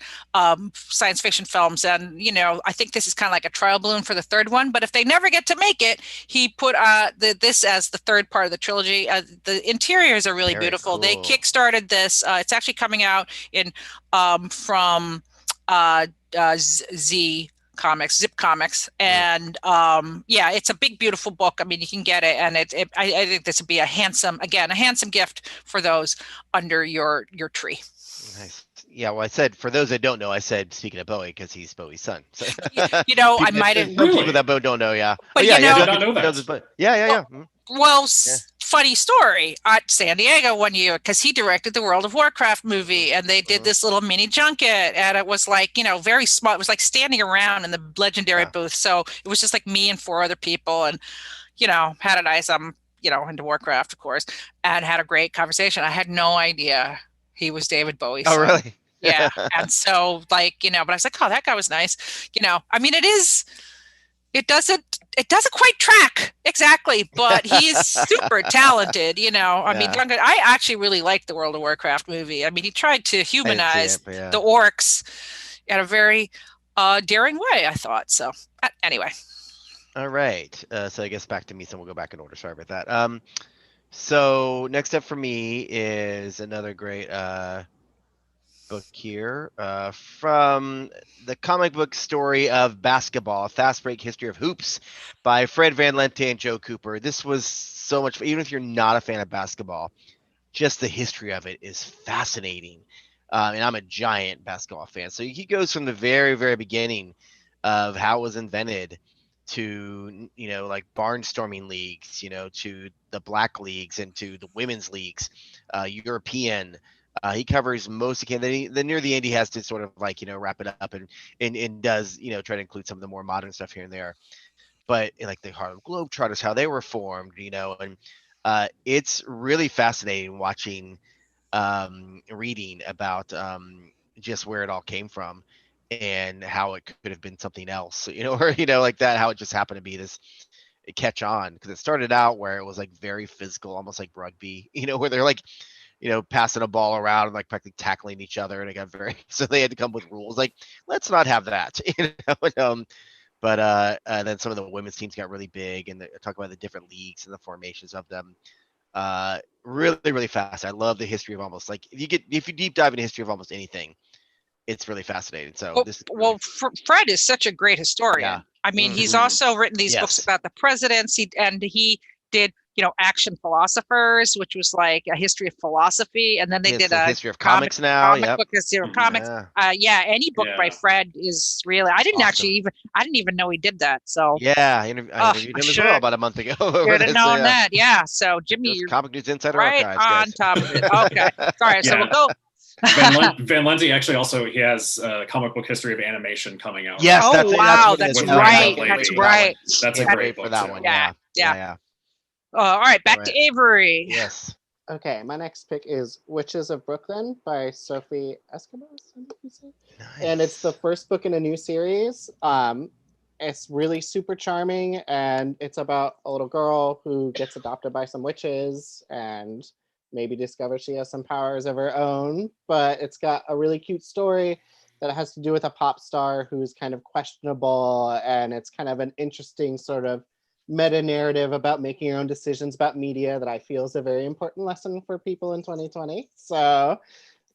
[SPEAKER 1] science fiction films. And, I think this is kind of like a trial balloon for the third one. But if they never get to make it, he put this as the third part of the trilogy. The interiors are really
[SPEAKER 2] Very
[SPEAKER 1] beautiful.
[SPEAKER 2] cool.
[SPEAKER 1] They kickstarted this. It's actually coming out from Zip Comics, and it's a big, beautiful book. I mean, you can get it, and I think this would be a handsome gift for those under your tree.
[SPEAKER 2] Nice. Yeah, well, I said, for those that don't know, I said, speaking of Bowie, because he's Bowie's son. So.
[SPEAKER 1] I might have.
[SPEAKER 4] Really?
[SPEAKER 2] People that don't know, yeah.
[SPEAKER 1] But
[SPEAKER 4] I did not know that.
[SPEAKER 2] Yeah.
[SPEAKER 1] Well, funny story. At San Diego one year, because he directed the World of Warcraft movie, and they did this little mini junket, and it was like, very small. It was like standing around in the legendary booth. So it was just like me and 4 other people, and had a nice into Warcraft, of course, and had a great conversation. I had no idea he was David Bowie.
[SPEAKER 2] Oh, really?
[SPEAKER 1] Yeah. And so but I was like, oh, that guy was nice. I mean, it doesn't quite track exactly, but he's super talented, I mean, Duncan, I actually really liked the World of Warcraft movie. I mean, he tried to humanize the orcs in a very daring way, I thought. So anyway.
[SPEAKER 2] All right. So I guess back to me, so we'll go back in order. Sorry about that. So next up for me is another great book here from the comic book story of basketball, A Fast Break History of Hoops by Fred Van Lente and Joe Cooper. This was so much fun. Even if you're not a fan of basketball, just the history of it is fascinating. And I'm a giant basketball fan. So he goes from the very, very beginning of how it was invented to, like barnstorming leagues, to the black leagues and to the women's leagues, European. He covers most of then near the end, he has to sort of wrap it up and does, try to include some of the more modern stuff here and there. But like the Harlem Globetrotters, how they were formed, and it's really fascinating watching, reading about just where it all came from and how it could have been something else, or, like that, how it just happened to be this catch on, because it started out where it was like very physical, almost like rugby, where they're like, passing a ball around and like practically tackling each other, and it got so they had to come with rules like, let's not have that, but then some of the women's teams got really big, and they talk about the different leagues and the formations of them. Really, really fast. I love the history of almost, like, if you deep dive into history of almost anything, it's really fascinating. So
[SPEAKER 1] Fred is such a great historian. Yeah. I mean, he's also written these books about the presidents. He did, Action Philosophers, which was like a history of philosophy, and then they did a
[SPEAKER 2] history of comics now.
[SPEAKER 1] Comic book history of comics. Any book by Fred is really. I didn't even know he did that. So
[SPEAKER 2] I interviewed him as well about a month ago.
[SPEAKER 1] Should have known that. Yeah. So Jimmy,
[SPEAKER 2] you're Comic News Insider
[SPEAKER 1] right
[SPEAKER 2] Archives,
[SPEAKER 1] on top of it. Okay. Sorry. So we'll go.
[SPEAKER 4] Van Lente actually he has a comic book history of animation coming out.
[SPEAKER 2] Yes,
[SPEAKER 1] that's right. That's right.
[SPEAKER 4] That's a great book
[SPEAKER 2] for that
[SPEAKER 4] too.
[SPEAKER 2] one.
[SPEAKER 1] Yeah. All right, back to Avery.
[SPEAKER 2] Yes.
[SPEAKER 3] Okay, my next pick is Witches of Brooklyn by Sophie Escobar.
[SPEAKER 2] Nice.
[SPEAKER 3] And it's the first book in a new series. It's really super charming, and it's about a little girl who gets adopted by some witches and maybe discovers she has some powers of her own. But it's got a really cute story that has to do with a pop star who's kind of questionable, and it's kind of an interesting sort of meta narrative about making your own decisions about media that I feel is a very important lesson for people in 2020. So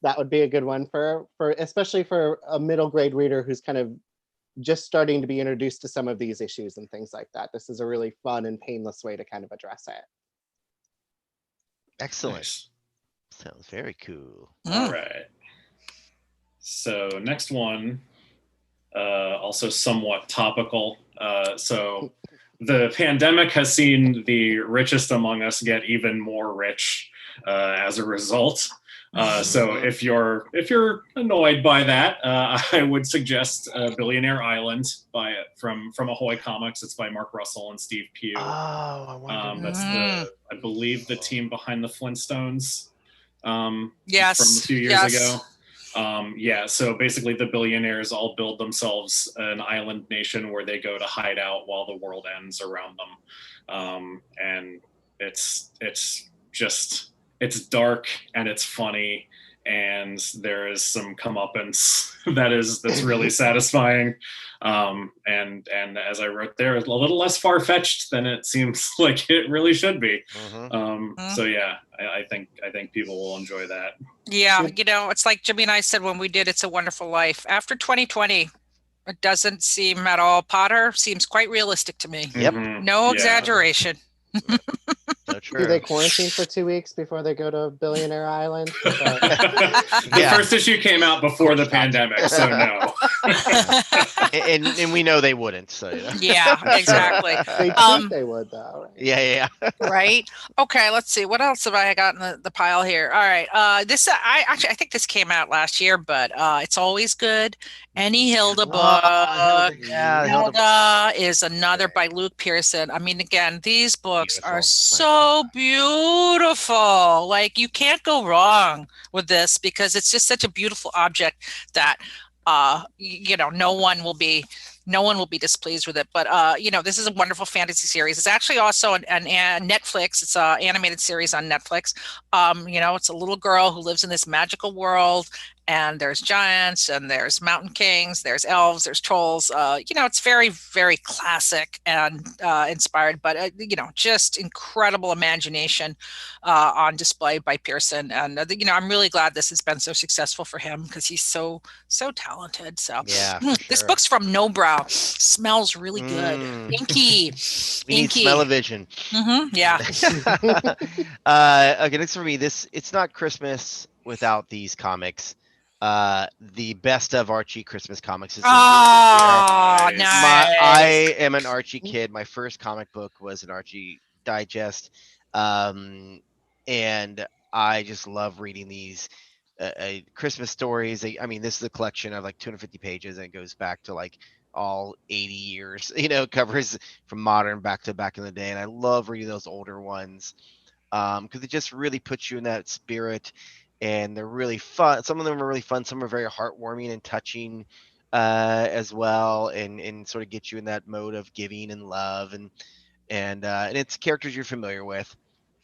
[SPEAKER 3] that would be a good one for especially for a middle grade reader who's kind of just starting to be introduced to some of these issues and things like that. This is a really fun and painless way to kind of address it.
[SPEAKER 2] Excellent.
[SPEAKER 4] Nice.
[SPEAKER 2] Sounds very cool.
[SPEAKER 4] All right. So next one, also somewhat topical. So the pandemic has seen the richest among us get even more rich as a result. So if you're annoyed by that, I would suggest Billionaire Island from Ahoy Comics. It's by Mark Russell and Steve Pugh.
[SPEAKER 2] Oh, I wonder.
[SPEAKER 4] That's I believe the team behind the Flintstones.
[SPEAKER 1] Yes.
[SPEAKER 4] From a few years ago. So basically the billionaires all build themselves an island nation where they go to hide out while the world ends around them. And it's dark and it's funny, and there is some comeuppance that's really satisfying. And as I wrote there, it's a little less far-fetched than it seems like it really should be. So yeah, I think people will enjoy that.
[SPEAKER 1] Yeah, it's like Jimmy and I said when we did It's a Wonderful Life. After 2020, it doesn't seem at all. Potter seems quite realistic to me.
[SPEAKER 2] Yep.
[SPEAKER 1] No exaggeration.
[SPEAKER 2] So true.
[SPEAKER 3] Do they quarantine for 2 weeks before they go to Billionaire Island?
[SPEAKER 4] The first issue came out before the pandemic, so no.
[SPEAKER 2] and we know they wouldn't. So
[SPEAKER 1] Yeah, exactly.
[SPEAKER 3] They think they would, though. Right?
[SPEAKER 2] Yeah.
[SPEAKER 1] Right. Okay. Let's see. What else have I got in the pile here? All right. I think this came out last year, but it's always good. Any Hilda book. Hilda is another by Luke Pearson. I mean, again, these books are so beautiful. Like, you can't go wrong with this because it's just such a beautiful object that no one will be displeased with it. But this is a wonderful fantasy series. It's actually also an Netflix. It's an animated series on Netflix. It's a little girl who lives in this magical world, and there's giants, and there's mountain kings, there's elves, there's trolls. It's very, very classic and inspired, but just incredible imagination on display by Pearson. And I'm really glad this has been so successful for him because he's so talented. So
[SPEAKER 2] yeah,
[SPEAKER 1] this book's from Nobrow. Smells really good. Inky.
[SPEAKER 2] We need smell-o-vision.
[SPEAKER 1] Yeah.
[SPEAKER 2] Okay, next for me, it's not Christmas without these comics. The best of Archie Christmas comics is
[SPEAKER 1] nice.
[SPEAKER 2] I am an Archie kid. My first comic book was an Archie digest, and I just love reading these Christmas stories. I mean, this is a collection of like 250 pages, and it goes back to like all 80 years. Covers from modern back to back in the day, and I love reading those older ones because it just really puts you in that spirit. And they're really fun. Some of them are really fun. Some are very heartwarming and touching as well, and sort of get you in that mode of giving and love, and it's characters you're familiar with,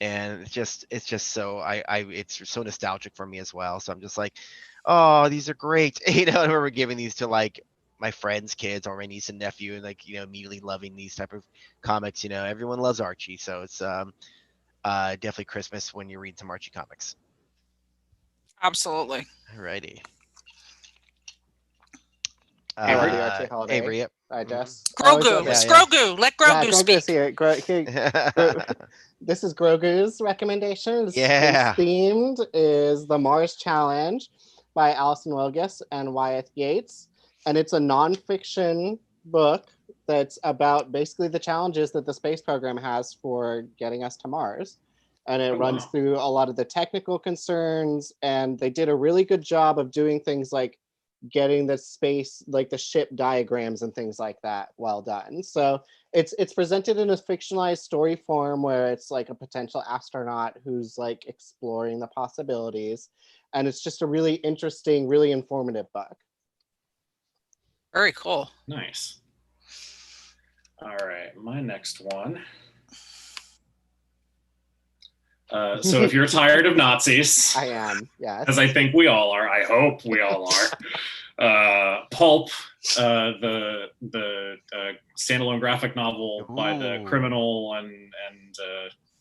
[SPEAKER 2] and it's just so it's so nostalgic for me as well. So I'm just like, oh, these are great. I remember giving these to like my friends' kids or my niece and nephew, and like immediately loving these type of comics. Everyone loves Archie, so it's definitely Christmas when you read some Archie comics.
[SPEAKER 1] Absolutely.
[SPEAKER 2] Alrighty.
[SPEAKER 3] The Archie holiday.
[SPEAKER 2] Avery, yep.
[SPEAKER 3] Digest.
[SPEAKER 1] Grogu. Let's Grogu. Let Grogu speak.
[SPEAKER 3] Here. This is Grogu's recommendation. It's themed is the Mars Challenge by Alison Wilgus and Wyeth Yates. And it's a nonfiction book that's about basically the challenges that the space program has for getting us to Mars. And it runs through a lot of the technical concerns, and they did a really good job of doing things like getting the space, like the ship diagrams and things like that well done. So it's presented in a fictionalized story form where it's like a potential astronaut who's like exploring the possibilities. And it's just a really interesting, really informative book.
[SPEAKER 1] Very cool.
[SPEAKER 4] Nice. All right, my next one. So if you're tired of Nazis,
[SPEAKER 3] I am, yes.
[SPEAKER 4] As I think we all are. I hope we all are. Pulp, the standalone graphic novel by the Criminal and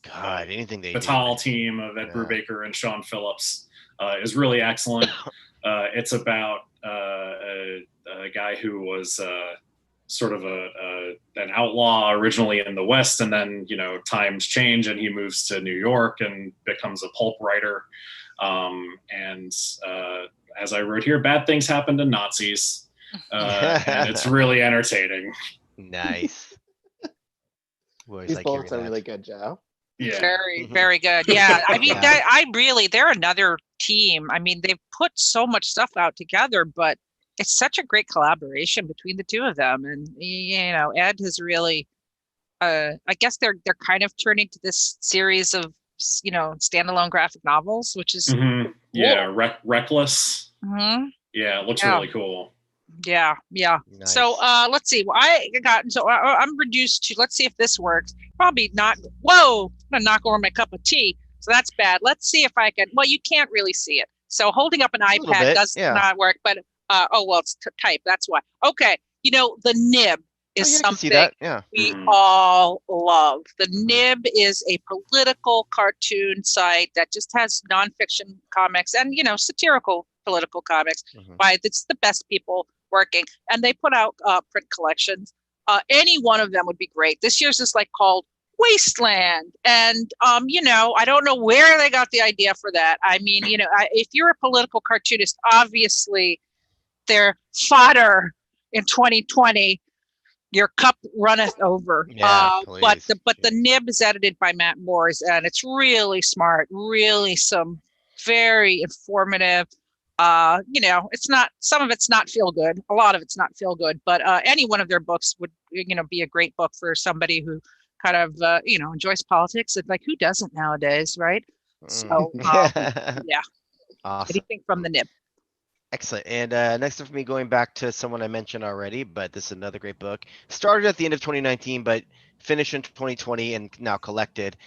[SPEAKER 2] God, anything they
[SPEAKER 4] Fatal team of Ed Brubaker and Sean Phillips is really excellent. It's about a guy who was sort of an outlaw originally in the West, and then times change and he moves to New York and becomes a pulp writer. And as I wrote here, bad things happen to Nazis, and it's really entertaining.
[SPEAKER 2] Nice.
[SPEAKER 3] These bullets are really good, Joe.
[SPEAKER 4] Yeah.
[SPEAKER 1] Very, very good. Yeah. I mean,
[SPEAKER 2] Yeah.
[SPEAKER 1] they're another team. I mean, they've put so much stuff out together, but it's such a great collaboration between the two of them. And, Ed has really, I guess they're kind of turning to this series of, standalone graphic novels, which is cool.
[SPEAKER 4] Yeah. Reckless.
[SPEAKER 1] Mm-hmm.
[SPEAKER 4] Yeah. It looks
[SPEAKER 1] Yeah.
[SPEAKER 4] really cool.
[SPEAKER 1] Yeah, yeah.
[SPEAKER 2] Nice.
[SPEAKER 1] So let's see. I'm reduced to, let's see if this works. Probably not. Whoa, I'm gonna knock over my cup of tea. So that's bad. Let's see if I can. Well, you can't really see it. So holding up an
[SPEAKER 2] little
[SPEAKER 1] iPad
[SPEAKER 2] bit,
[SPEAKER 1] does
[SPEAKER 2] yeah.
[SPEAKER 1] not work. But it's type. That's why. Okay, the nib is
[SPEAKER 2] I can see
[SPEAKER 1] something
[SPEAKER 2] that. Yeah.
[SPEAKER 1] we all love. The
[SPEAKER 2] Mhm.
[SPEAKER 1] Nib is a political cartoon site that just has nonfiction comics and, satirical political comics
[SPEAKER 2] Mhm.
[SPEAKER 1] by it's the best people working. And they put out print collections. Any one of them would be great. This year's is called Wasteland. And, I don't know where they got the idea for that. I mean, if you're a political cartoonist, obviously they're fodder in 2020. Your cup runneth over.
[SPEAKER 2] Yeah,
[SPEAKER 1] But
[SPEAKER 2] please.
[SPEAKER 1] the Nib is edited by Matt Moores, and it's really smart, really some very informative. It's not, some of it's not feel good, a lot of it's not feel good, but any one of their books would be a great book for somebody who kind of enjoys politics, and who doesn't nowadays, right? So yeah,
[SPEAKER 2] Awesome.
[SPEAKER 1] anything from the Nib.
[SPEAKER 2] Excellent. And next up for me, going back to someone I mentioned already, but this is another great book. Started at the end of 2019, but finished in 2020 and now collected.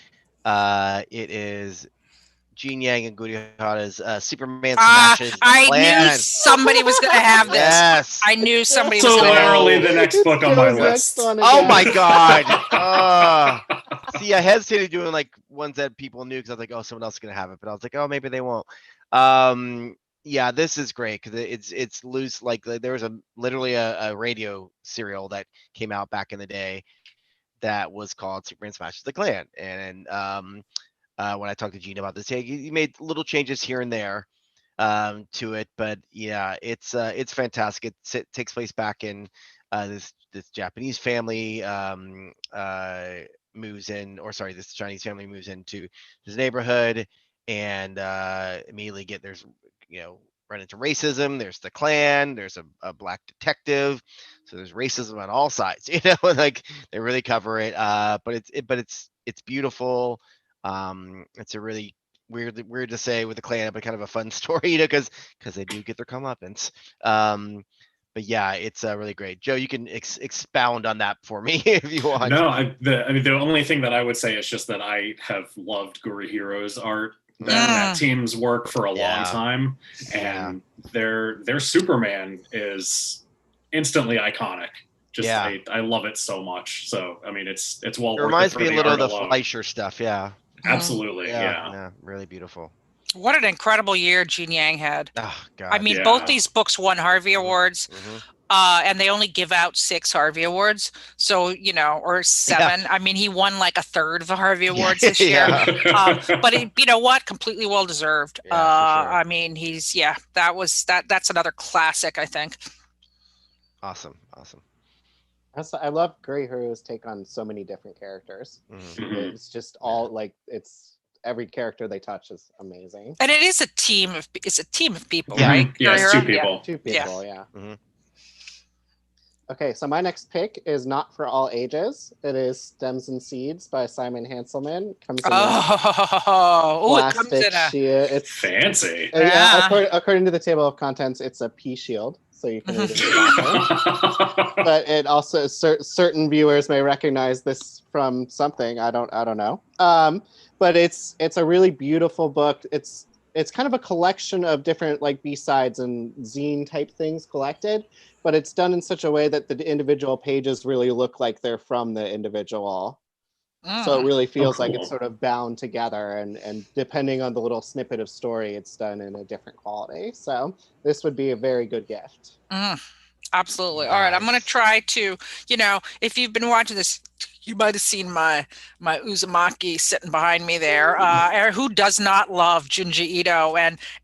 [SPEAKER 2] It is Gene Yang and Gudetama's Superman Smashes the
[SPEAKER 1] I knew
[SPEAKER 2] Plan.
[SPEAKER 1] somebody was going to have this.
[SPEAKER 2] Yes.
[SPEAKER 1] I knew somebody
[SPEAKER 4] So
[SPEAKER 1] was going to have
[SPEAKER 4] literally
[SPEAKER 1] this.
[SPEAKER 4] the next book on my list.
[SPEAKER 2] Oh my God. See, I hesitated doing ones that people knew because I was like, oh, someone else is gonna have it, but I was like, oh, maybe they won't. Yeah, this is great because it's loose. There was literally a radio serial that came out back in the day that was called Superman Smashes the Klan, and when I talked to Gene about this, he made little changes here and there to it, but yeah, it's fantastic. It takes place back in this Japanese family moves in, or sorry, this Chinese family moves into this neighborhood, and immediately run into racism. There's the Klan. There's a black detective, so there's racism on all sides. They really cover it. But it's beautiful. It's a really weird to say with the Klan, but kind of a fun story, because they do get their comeuppance. But yeah, it's really great. Joe, you can expound on that for me if you want.
[SPEAKER 4] No, the only thing that I would say is just that I have loved Gurihiro's art. That team's work for a long time, and their Superman is instantly iconic. I love it so much. So I mean, it's well worth it.
[SPEAKER 2] Reminds me a little of the
[SPEAKER 4] alone.
[SPEAKER 2] Fleischer stuff. Yeah.
[SPEAKER 4] Absolutely. Yeah.
[SPEAKER 2] Really beautiful.
[SPEAKER 1] What an incredible year Gene Yang had.
[SPEAKER 2] Oh God.
[SPEAKER 1] I mean, both these books won Harvey Awards. And they only give out 6 Harvey Awards. So, or 7. Yeah. I mean, he won a third of the Harvey Awards this year. But you know what? Completely well deserved.
[SPEAKER 2] Yeah, for sure.
[SPEAKER 1] I mean, that's another classic, I think.
[SPEAKER 2] Awesome.
[SPEAKER 3] I love Gurihiro's take on so many different characters. It's just all it's every character they touch is amazing.
[SPEAKER 1] And it is a team of people,
[SPEAKER 4] yeah.
[SPEAKER 1] right?
[SPEAKER 4] Yeah, it's 2 people.
[SPEAKER 3] 2 people, yeah. Okay, so my next pick is not for all ages. It is Stems and Seeds by Simon Hanselman.
[SPEAKER 1] It comes in
[SPEAKER 3] it's
[SPEAKER 4] fancy.
[SPEAKER 3] Yeah, according to the table of contents, it's a pea shield, so you can read it. But it also certain viewers may recognize this from something. I don't know. But it's a really beautiful book. It's kind of a collection of different B-sides and zine type things collected, but it's done in such a way that the individual pages really look like they're from the individual. So it really feels like it's sort of bound together, and depending on the little snippet of story, it's done in a different quality. So this would be a very good gift.
[SPEAKER 1] Absolutely. All right. I'm going to try to, if you've been watching this, You might have seen my Uzumaki sitting behind me there. Who does not love Junji Ito?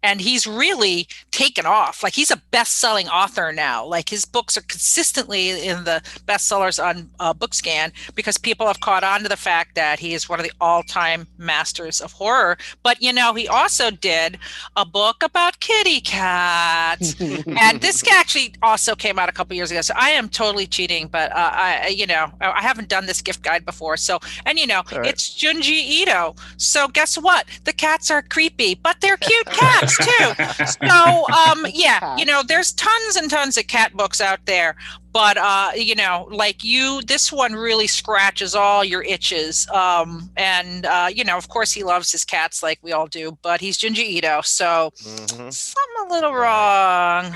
[SPEAKER 1] And he's really taken off. Like, he's a best-selling author now. Like, his books are consistently in the bestsellers on BookScan because people have caught on to the fact that he is one of the all-time masters of horror. But you know, he also did a book about kitty cats, and this actually also came out a couple years ago. So I am totally cheating, but I haven't done this gift guide before. So, and you know,
[SPEAKER 2] right.
[SPEAKER 1] It's Junji Ito. So guess what? The cats are creepy, but they're cute cats too. So, yeah, you know, there's tons and tons of cat books out there, but you know, like this one really scratches all your itches. And you know, of course he loves his cats like we all do, but he's Junji Ito, so something a little wrong.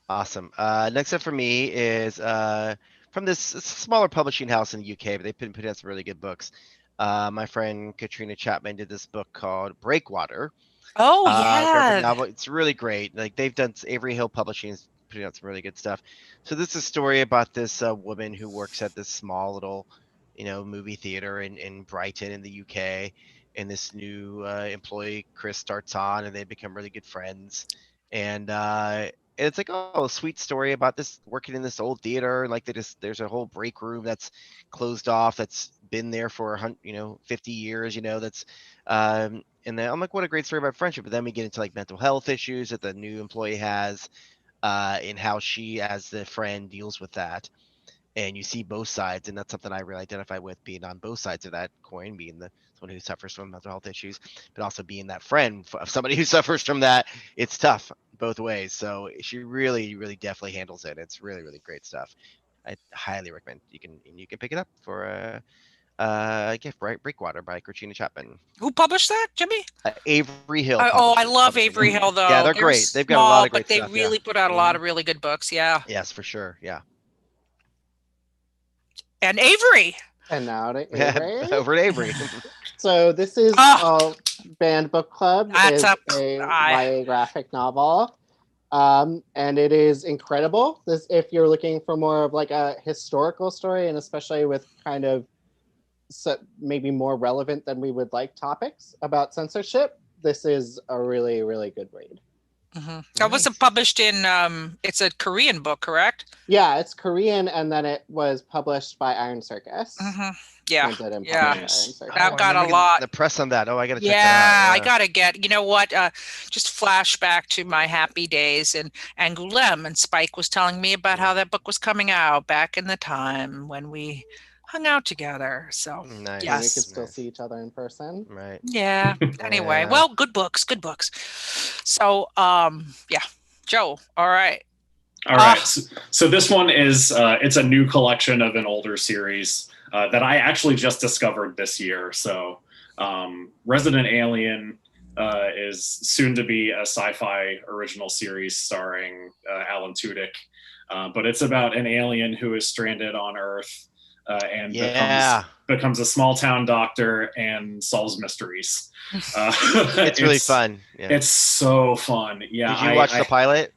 [SPEAKER 2] Awesome. Next up for me is from this smaller publishing house in the UK, but they've been putting out some really good books. My friend Katrina Chapman did this book called Breakwater.
[SPEAKER 1] Oh yeah,
[SPEAKER 2] novel. It's really great. Like, they've done Avery Hill Publishing is putting out some really good stuff. So this is a story about this woman who works at this small little, you know, movie theater in Brighton in the UK, and this new employee Chris starts on, and they become really good friends. And it's like, oh, a sweet story about this working in this old theater. Like, there's a whole break room that's closed off that's been there for 50 years. You know, that's and then I'm like, what a great story about friendship. But then we get into like mental health issues that the new employee has, and how she, as the friend, deals with that. And you see both sides, and that's something I really identify with, being on both sides of that coin, being the someone who suffers from mental health issues, but also being that friend of somebody who suffers from that. It's tough both ways. So she really, really definitely handles it. It's really, really great stuff. I highly recommend. You can pick it up for a gift, right? Breakwater by Katrina Chapman.
[SPEAKER 1] Who published that, Jimmy?
[SPEAKER 2] Avery Hill.
[SPEAKER 1] I love Avery Hill, though.
[SPEAKER 2] Yeah, they're great. They've got a lot of great stuff.
[SPEAKER 1] But they really put out a lot of really good books. Yeah.
[SPEAKER 2] Yes, for sure. Yeah.
[SPEAKER 1] And Avery.
[SPEAKER 3] And now to Avery.
[SPEAKER 2] Over to Avery.
[SPEAKER 3] So this is Banned Book Club. It's a YA graphic novel. And it is incredible. If you're looking for more of like a historical story, and especially with kind of maybe more relevant than we would like topics about censorship, this is a really, really good read.
[SPEAKER 1] Mm-hmm. That wasn't published in, it's a Korean book, correct?
[SPEAKER 3] Yeah, it's Korean, and then it was published by Iron Circus.
[SPEAKER 1] Mm-hmm. Yeah,
[SPEAKER 3] I've
[SPEAKER 1] got a lot.
[SPEAKER 2] The press on that. Oh, I got to check
[SPEAKER 1] that
[SPEAKER 2] out.
[SPEAKER 1] I got to get, you know what, just flashback to my happy days in Angoulême, and Spike was telling me about how that book was coming out back in the time when we hung out together. So
[SPEAKER 2] nice.
[SPEAKER 3] Yes, we could still see each other in person.
[SPEAKER 2] Right.
[SPEAKER 1] Yeah. Anyway, well, good books. So, yeah, Joe. All right.
[SPEAKER 4] So this one is it's a new collection of an older series that I actually just discovered this year. So Resident Alien is soon to be a sci-fi original series starring Alan Tudyk, but it's about an alien who is stranded on Earth. And becomes a small town doctor and solves mysteries.
[SPEAKER 2] It's really fun. Yeah.
[SPEAKER 4] It's so fun. Yeah.
[SPEAKER 2] Did you watch the pilot?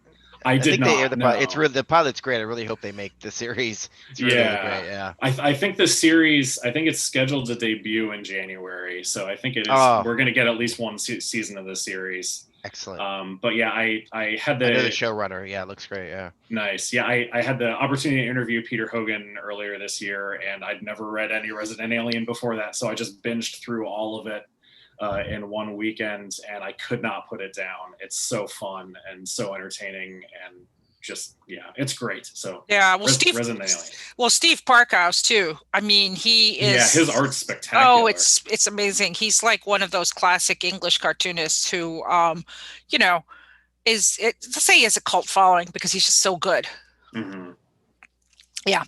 [SPEAKER 4] I did not.
[SPEAKER 2] It's really, the pilot's great. I really hope they make the series. It's really, really great. Yeah.
[SPEAKER 4] I think the series, it's scheduled to debut in January. So I think it is. We're going to get at least one season of the series.
[SPEAKER 2] Excellent.
[SPEAKER 4] But yeah, I had the
[SPEAKER 2] showrunner. Yeah, it looks great. Yeah.
[SPEAKER 4] Nice. Yeah, I had the opportunity to interview Peter Hogan earlier this year, and I'd never read any Resident Alien before that, so I just binged through all of it in one weekend, and I could not put it down. It's so fun and so entertaining, and just it's great. So Resident Alien.
[SPEAKER 1] Well, Steve Parkhouse too. I mean, he is.
[SPEAKER 4] Yeah, his art's spectacular.
[SPEAKER 1] Oh, it's amazing. He's like one of those classic English cartoonists who, is a cult following because he's just so good.
[SPEAKER 4] Mm-hmm.
[SPEAKER 1] Yeah.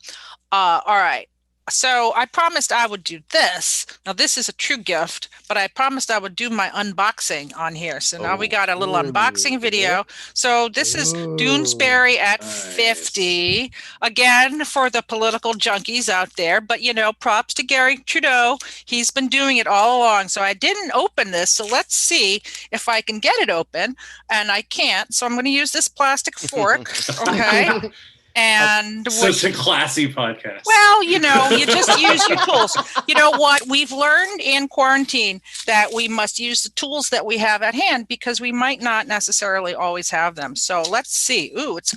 [SPEAKER 1] All right. So I promised I would do this. Now this is a true gift, but I promised I would do my unboxing on here. So now we got a little unboxing video. So this is Doonesbury at 50. Again, for the political junkies out there, but props to Gary Trudeau. He's been doing it all along. So I didn't open this. So let's see if I can get it open. And I can't. So I'm going to use this plastic fork. Okay. And
[SPEAKER 4] Such a classy podcast.
[SPEAKER 1] well, you just use your tools. You know what? We've learned in quarantine that we must use the tools that we have at hand because we might not necessarily always have them. So let's see. Ooh, let's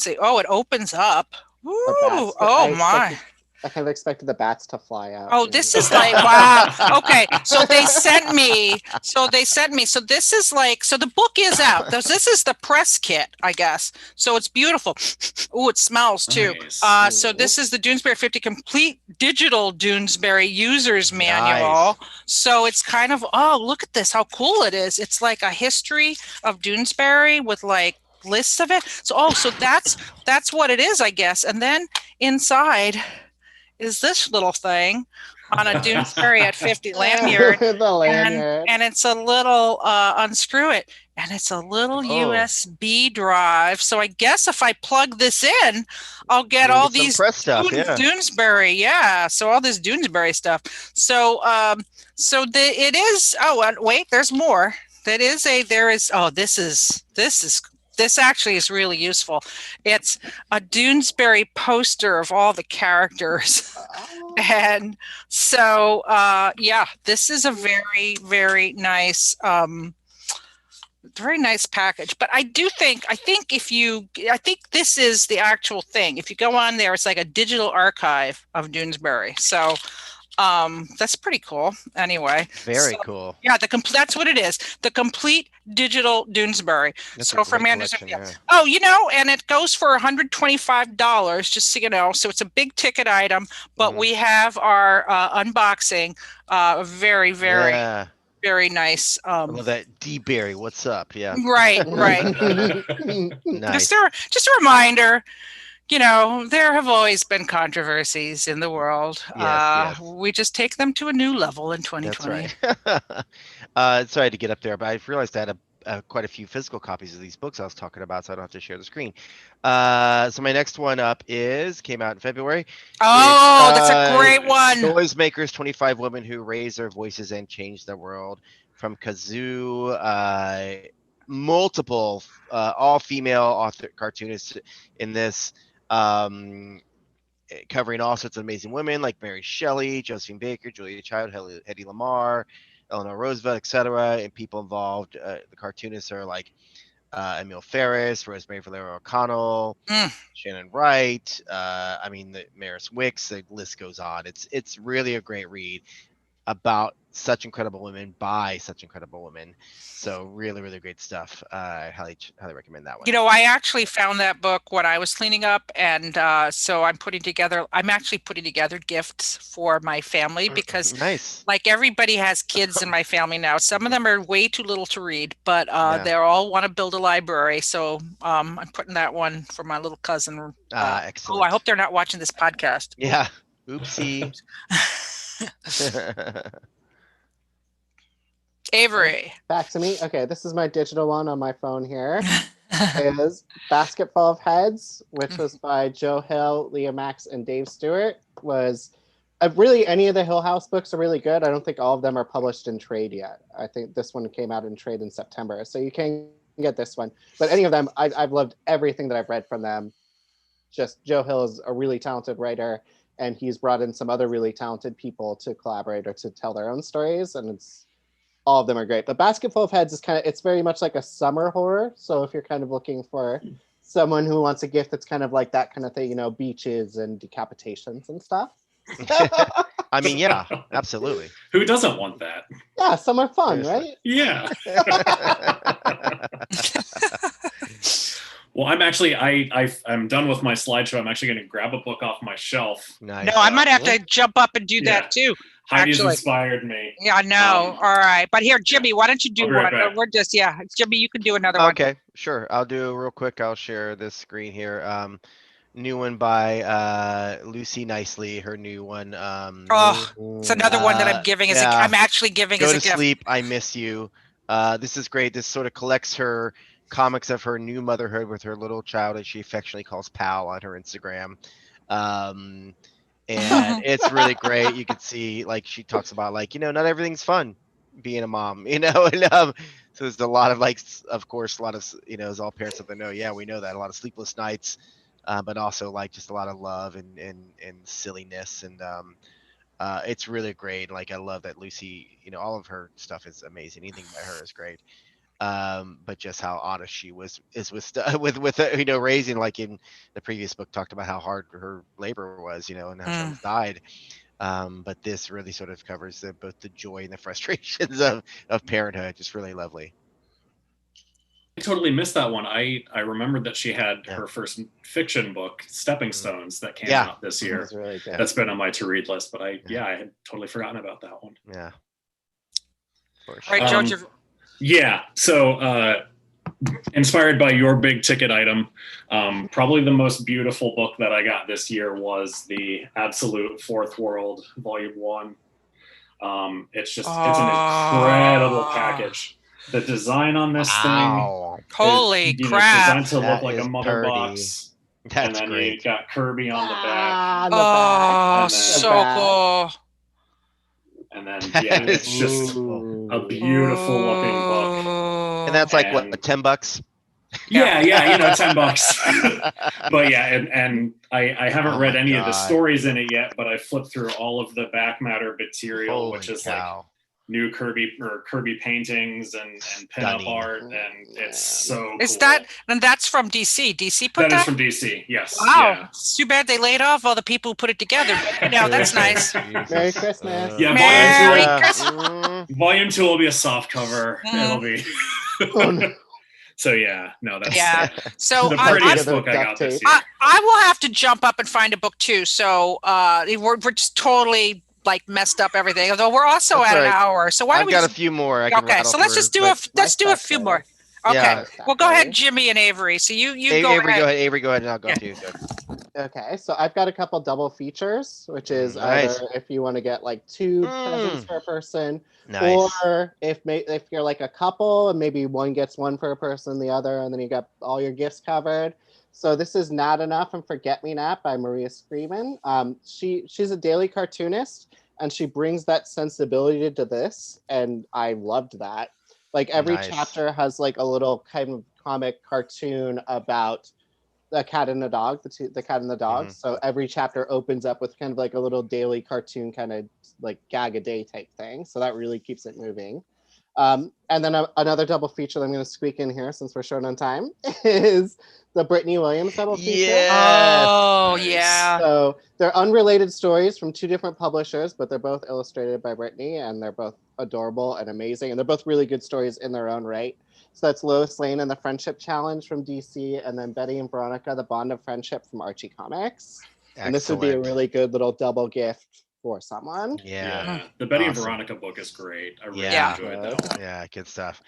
[SPEAKER 1] see. Oh, it opens up. Ooh, oh my.
[SPEAKER 3] I kind of expected the bats to fly out.
[SPEAKER 1] Oh, this is like, wow. Okay. So they sent me. So this is like, so the book is out. This is the press kit, I guess. So it's beautiful. Oh, it smells too.
[SPEAKER 4] Nice.
[SPEAKER 1] So this is the Doonesbury 50 complete digital Doonesbury user's manual. So it's kind of, oh, look at this, how cool it is. It's like a history of Doonesbury with like lists of it. So, so that's what it is, I guess. And then inside is this little thing on a Doonesbury at 50 lanyard.
[SPEAKER 3] The lanyard.
[SPEAKER 1] And it's a little unscrew it, and it's a little USB drive. So I guess if I plug this in, I'll get all these
[SPEAKER 2] press stuff,
[SPEAKER 1] Doonesbury. Yeah, so all this Doonesbury stuff. So it is. Oh, wait, there's more. This actually is really useful. It's a Doonesbury poster of all the characters. And so, this is a very, very nice package. But I think this is the actual thing. If you go on there, it's like a digital archive of Doonesbury. So that's pretty cool. Anyway,
[SPEAKER 2] very cool.
[SPEAKER 1] Yeah, that's what it is. The complete digital Doonesbury. So from Anderson, oh, and it goes for $125, just so you know. So it's a big ticket item, but we have our unboxing. Very, very, very nice.
[SPEAKER 2] I love that D-Berry. What's up? Yeah.
[SPEAKER 1] Right.
[SPEAKER 2] Nice.
[SPEAKER 1] Just a reminder. There have always been controversies in the world.
[SPEAKER 2] Yes.
[SPEAKER 1] We just take them to a new level in 2020.
[SPEAKER 2] That's right. Sorry to get up there, but I realized I had quite a few physical copies of these books I was talking about, so I don't have to share the screen. So my next one up came out in February.
[SPEAKER 1] Oh, that's a great one.
[SPEAKER 2] Noisemakers, 25 Women Who Raise Their Voices and Change the World, from Kazoo. Multiple all-female author cartoonists in this. Covering all sorts of amazing women like Mary Shelley, Josephine Baker, Julia Child, Hedy Lamarr, Eleanor Roosevelt, etc. And people involved. The cartoonists are like Emil Ferris, Rosemary Valero O'Connell, Shannon Wright. The Maris Wicks. The list goes on. It's really a great read about such incredible women by such incredible women. So really, really great stuff. I highly recommend that one.
[SPEAKER 1] I actually found that book when I was cleaning up, and so I'm actually putting together gifts for my family because
[SPEAKER 2] nice.
[SPEAKER 1] Like everybody has kids in my family now. Some of them are way too little to read, but they all want to build a library. So I'm putting that one for my little cousin.
[SPEAKER 2] Excellent.
[SPEAKER 1] Oh, I hope they're not watching this podcast.
[SPEAKER 2] Yeah. Oopsie.
[SPEAKER 1] Avery.
[SPEAKER 3] Back to me. Okay, this is my digital one on my phone here. It is Basket Full of Heads, which was by Joe Hill, Leah Max, and Dave Stewart. Really, any of the Hill House books are really good. I don't think all of them are published in trade yet. I think this one came out in trade in September, so you can get this one. But any of them, I've loved everything that I've read from them. Just Joe Hill is a really talented writer, and he's brought in some other really talented people to collaborate or to tell their own stories, and all of them are great. But Basket Full of Heads is it's very much like a summer horror. So if you're kind of looking for someone who wants a gift that's kind of like that kind of thing, beaches and decapitations and stuff.
[SPEAKER 2] Yeah, absolutely.
[SPEAKER 4] Who doesn't want that?
[SPEAKER 3] Yeah, summer fun, right?
[SPEAKER 4] Yeah. Well, I'm actually I'm done with my slideshow. I'm actually going to grab a book off my shelf.
[SPEAKER 1] Nice. No, I might have to jump up and do that too.
[SPEAKER 4] Heidi's inspired me.
[SPEAKER 1] Yeah, I know. All right. But here, Jimmy, why don't you do one? We're just, Jimmy, you can do another one.
[SPEAKER 2] Okay, sure. I'll do real quick. I'll share this screen here. New one by Lucy Nicely, her new one.
[SPEAKER 1] It's another one that I'm giving I'm actually giving as a gift.
[SPEAKER 2] Go to sleep, I miss you. This is great. This sort of collects her comics of her new motherhood with her little child that she affectionately calls Pal on her Instagram. And it's really great. You can see, like, she talks about, like, not everything's fun being a mom, and So there's a lot of of course, a lot of as all parents of the know, yeah, we know that a lot of sleepless nights, but also like just a lot of love and silliness, and it's really great. Like I love that Lucy, all of her stuff is amazing. Anything by her is great. But just how honest she is with with raising, like in the previous book talked about how hard her labor was, and how she almost died. But this really sort of covers both the joy and the frustrations of parenthood. Just really lovely.
[SPEAKER 4] I totally missed that one. I remembered that she had her first fiction book, Stepping Stones, that came out this year.
[SPEAKER 3] That's really good.
[SPEAKER 4] That's been on my to-read list, but I had totally forgotten about that one.
[SPEAKER 2] Yeah.
[SPEAKER 1] All right, George.
[SPEAKER 4] Yeah. So inspired by your big ticket item, probably the most beautiful book that I got this year was the Absolute Fourth World, Volume 1. It's an incredible package. The design on this thing,
[SPEAKER 1] holy crap!
[SPEAKER 4] Designed to look like a mother box.
[SPEAKER 2] That's
[SPEAKER 4] and then
[SPEAKER 2] great.
[SPEAKER 4] You got Kirby on the back.
[SPEAKER 1] Oh, so cool!
[SPEAKER 4] And then it's just a beautiful looking book.
[SPEAKER 2] And that's like what, $10?
[SPEAKER 4] Yeah, $10. But and I haven't read any of the stories in it yet, but I flipped through all of the back matter material, which is like new Kirby paintings and pinup art, and it's so cool.
[SPEAKER 1] Is that, and that's from DC? DC put that?
[SPEAKER 4] That is from DC, yes.
[SPEAKER 1] Wow,
[SPEAKER 4] yeah.
[SPEAKER 1] It's too bad they laid off all the people who put it together. That's nice.
[SPEAKER 3] Merry Christmas.
[SPEAKER 1] Merry Christmas.
[SPEAKER 4] Volume 2 will be a soft cover. It'll be.
[SPEAKER 3] Oh, no.
[SPEAKER 4] So that's
[SPEAKER 1] So
[SPEAKER 4] the prettiest book I got this year.
[SPEAKER 1] I will have to jump up and find a book too. So we're just totally like messed up everything. Although we're also at an hour, so why don't we?
[SPEAKER 2] I've got a few more. Okay,
[SPEAKER 1] so let's just do a few more. Okay, well go ahead, Jimmy and Avery. So you go ahead.
[SPEAKER 2] Avery, go ahead, and I'll go too. So.
[SPEAKER 3] Okay, so I've got a couple double features, which is either if you want to get like 2 presents for a person, or if you're like a couple and maybe one gets one for a person, the other, and then you got all your gifts covered. So this is Not Enough and Forget Me Not by Maria Scriven. She's a daily cartoonist, and she brings that sensibility to this, and I loved that. Like every chapter has like a little kind of comic cartoon about the cat and the dog, the cat and the dog. So every chapter opens up with kind of like a little daily cartoon kind of like gag a day type thing. So that really keeps it moving. And then another double feature that I'm going to squeak in here since we're short on time is the Brittany Williams double feature.
[SPEAKER 2] Yes.
[SPEAKER 1] Oh, yeah.
[SPEAKER 3] So they're unrelated stories from 2 different publishers, but they're both illustrated by Brittany, and they're both adorable and amazing. And they're both really good stories in their own right. So that's Lois Lane and the Friendship Challenge from DC, and then Betty and Veronica, the Bond of Friendship from Archie Comics. Excellent. And this would be a really good little double gift for someone.
[SPEAKER 4] Yeah. The Betty and Veronica book is great. I really enjoyed that one.
[SPEAKER 2] Yeah, good stuff.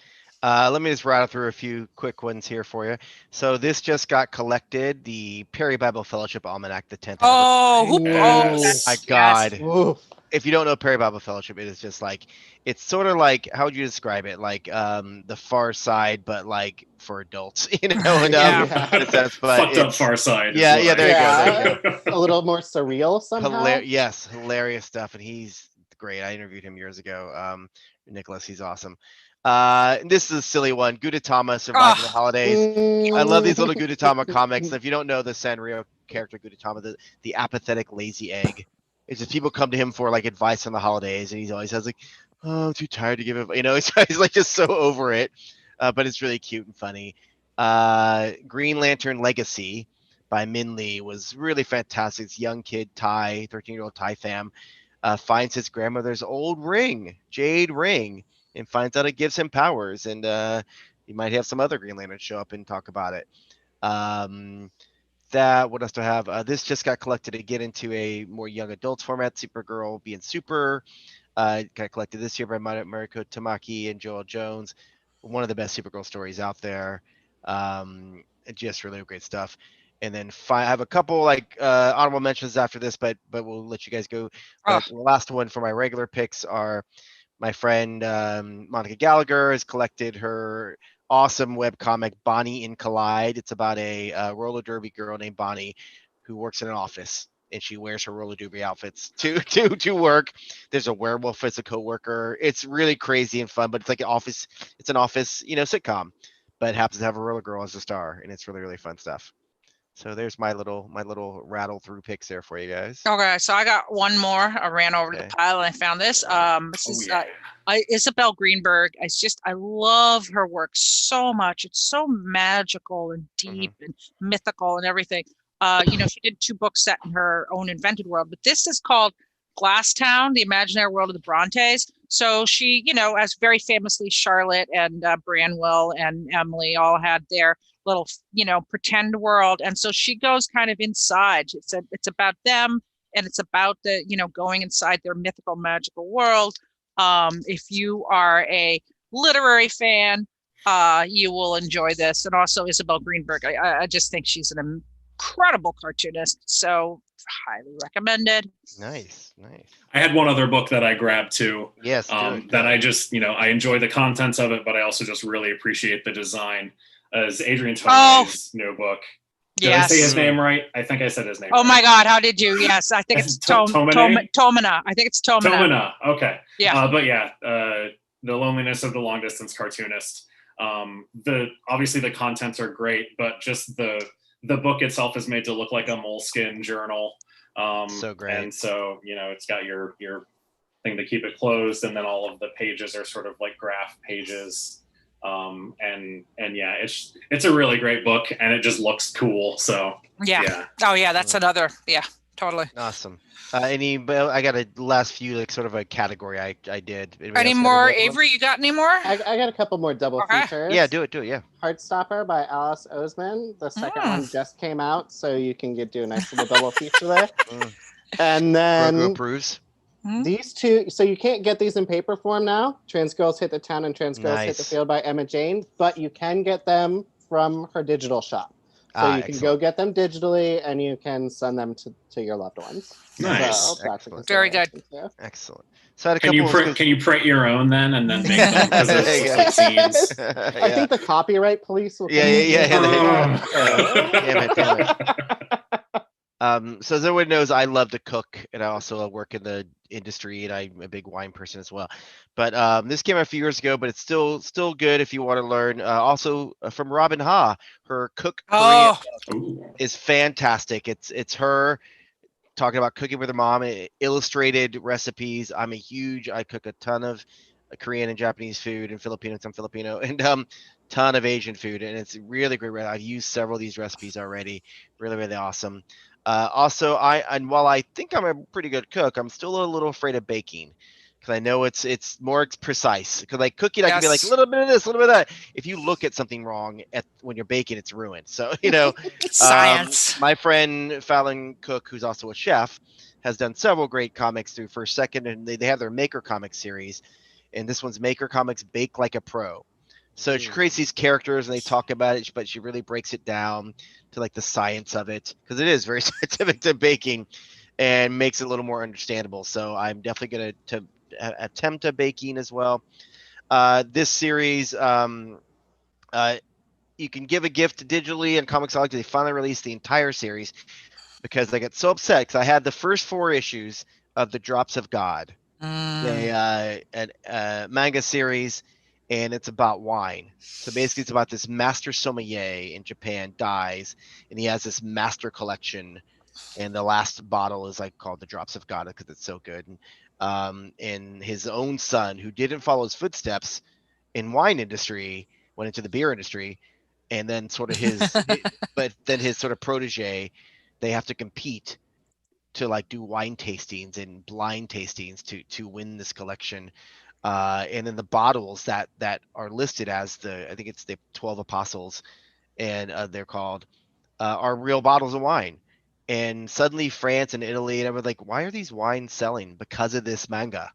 [SPEAKER 2] Let me just rattle through a few quick ones here for you. So this just got collected, the Perry Bible Fellowship Almanac, the 10th.
[SPEAKER 1] Oh,
[SPEAKER 2] my God.
[SPEAKER 3] Yes.
[SPEAKER 2] If you don't know Perry Bible Fellowship, it is just like, it's sort of like, how would you describe it? Like the Far Side, but like for adults, in a sense. But
[SPEAKER 4] fucked up Far Side.
[SPEAKER 2] There you go.
[SPEAKER 3] A little more surreal somehow.
[SPEAKER 2] Yes, hilarious stuff. And he's great. I interviewed him years ago. Nicholas, he's awesome. This is a silly one. Gudetama surviving the holidays. I love these little Gudetama comics. If you don't know the Sanrio character Gudetama, the apathetic lazy egg. It's just people come to him for like advice on the holidays, and he always has like, "Oh, I'm too tired to give it." He's like just so over it. But it's really cute and funny. Green Lantern Legacy by Min Lee was really fantastic. This young kid, 13-year-old Thai fam, finds his grandmother's old ring, jade ring, and finds out it gives him powers. And you might have some other Green Lanterns show up and talk about it. What else do I have? This just got collected to get into a more young adults format. Supergirl being super. Got collected this year by Mariko Tamaki and Joel Jones. One of the best Supergirl stories out there. Just really great stuff. And then I have a couple like honorable mentions after this, but we'll let you guys go. The last one for my regular picks are my friend Monica Gallagher has collected her awesome webcomic Bonnie in Collide. It's about a roller derby girl named Bonnie who works in an office, and she wears her roller derby outfits to work. There's a werewolf as a coworker. It's really crazy and fun, but it's like an office. It's an office, sitcom, but it happens to have a roller girl as a star, and it's really really fun stuff. So there's my little rattle through picks there for you guys.
[SPEAKER 1] Okay, so I got one more. I ran over to the pile and I found this. This is Isabel Greenberg. I love her work so much. It's so magical and deep and mythical and everything. She did 2 books set in her own invented world, but this is called Glasstown, the imaginary world of the Brontes. So she, as very famously Charlotte and Branwell and Emily all had their little, pretend world. And so she goes kind of inside. It's about them, and it's about the, going inside their mythical, magical world. If you are a literary fan, you will enjoy this. And also Isabel Greenberg. I just think she's an incredible cartoonist. So highly recommended.
[SPEAKER 2] Nice.
[SPEAKER 4] I had one other book that I grabbed too.
[SPEAKER 2] Yes.
[SPEAKER 4] That I just, I enjoy the contents of it, but I also just really appreciate the design. As Adrian Tome's new book. Did I say his name right? I think I said his name.
[SPEAKER 1] Oh my God, how did you? Yes, I think it's Tomina. I think it's Tomina.
[SPEAKER 4] Tomina. Okay.
[SPEAKER 1] Yeah.
[SPEAKER 4] The loneliness of the long distance cartoonist. Obviously the contents are great, but just the book itself is made to look like a Moleskine journal.
[SPEAKER 2] So great.
[SPEAKER 4] And so it's got your thing to keep it closed, and then all of the pages are sort of like graph pages. It's a really great book, and it just looks cool. So
[SPEAKER 1] oh yeah, that's another totally
[SPEAKER 2] awesome. I got a last few sort of a category I did.
[SPEAKER 1] Any more, Avery? You got any more?
[SPEAKER 3] I got a couple more double features.
[SPEAKER 2] Yeah, do it. Yeah.
[SPEAKER 3] Heartstopper by Alice Oseman. The second one just came out, so you can do a nice little double feature there. And then
[SPEAKER 2] Grogu approves.
[SPEAKER 3] These 2, so you can't get these in paper form now. Trans Girls Hit the Town and Trans Girls Hit the Field by Emma Jane, but you can get them from her digital shop. So you can go get them digitally, and you can send them to your loved ones.
[SPEAKER 4] Nice.
[SPEAKER 3] So
[SPEAKER 1] very good.
[SPEAKER 2] Excellent. So I had a
[SPEAKER 4] can you print your own then, and then make them as scenes?
[SPEAKER 3] I think the copyright police will.
[SPEAKER 2] Yeah. Damn it. So as everyone knows, I love to cook, and I also work in the industry, and I'm a big wine person as well. But this came out a few years ago, but it's still good if you want to learn. Also from Robin Ha, her Cook Korea is fantastic. It's her talking about cooking with her mom, illustrated recipes. I cook a ton of Korean and Japanese food, and some Filipino, and ton of Asian food, and it's really great. I've used several of these recipes already. Really, really awesome. Also, while I think I'm a pretty good cook, I'm still a little afraid of baking, because I know it's more precise. Because like cooking, I can be like a little bit of this, a little bit of that. If you look at something wrong when you're baking, it's ruined. So
[SPEAKER 1] science.
[SPEAKER 2] My friend Fallon Cook, who's also a chef, has done several great comics through First Second, and they have their Maker Comics series, and this one's Maker Comics Bake Like a Pro. So she creates these characters, and they talk about it, but she really breaks it down to like the science of it, because it is very scientific to baking, and makes it a little more understandable. So I'm definitely going to attempt a baking as well. This series, you can give a gift digitally, and Comixology, they finally released the entire series, because I get so upset, because I had the first 4 issues of the Drops of God, a manga series. And it's about wine. So basically it's about this master sommelier in Japan dies, and he has this master collection, and the last bottle is called the Drops of God, because it's so good. And his own son, who didn't follow his footsteps in wine industry, went into the beer industry, and then sort of his sort of protege, they have to compete to do wine tastings and blind tastings to win this collection. And then the bottles that are listed as I think it's the 12 apostles, and they're called, are real bottles of wine. And suddenly France and Italy and everyone's like, why are these wines selling? Because of this manga.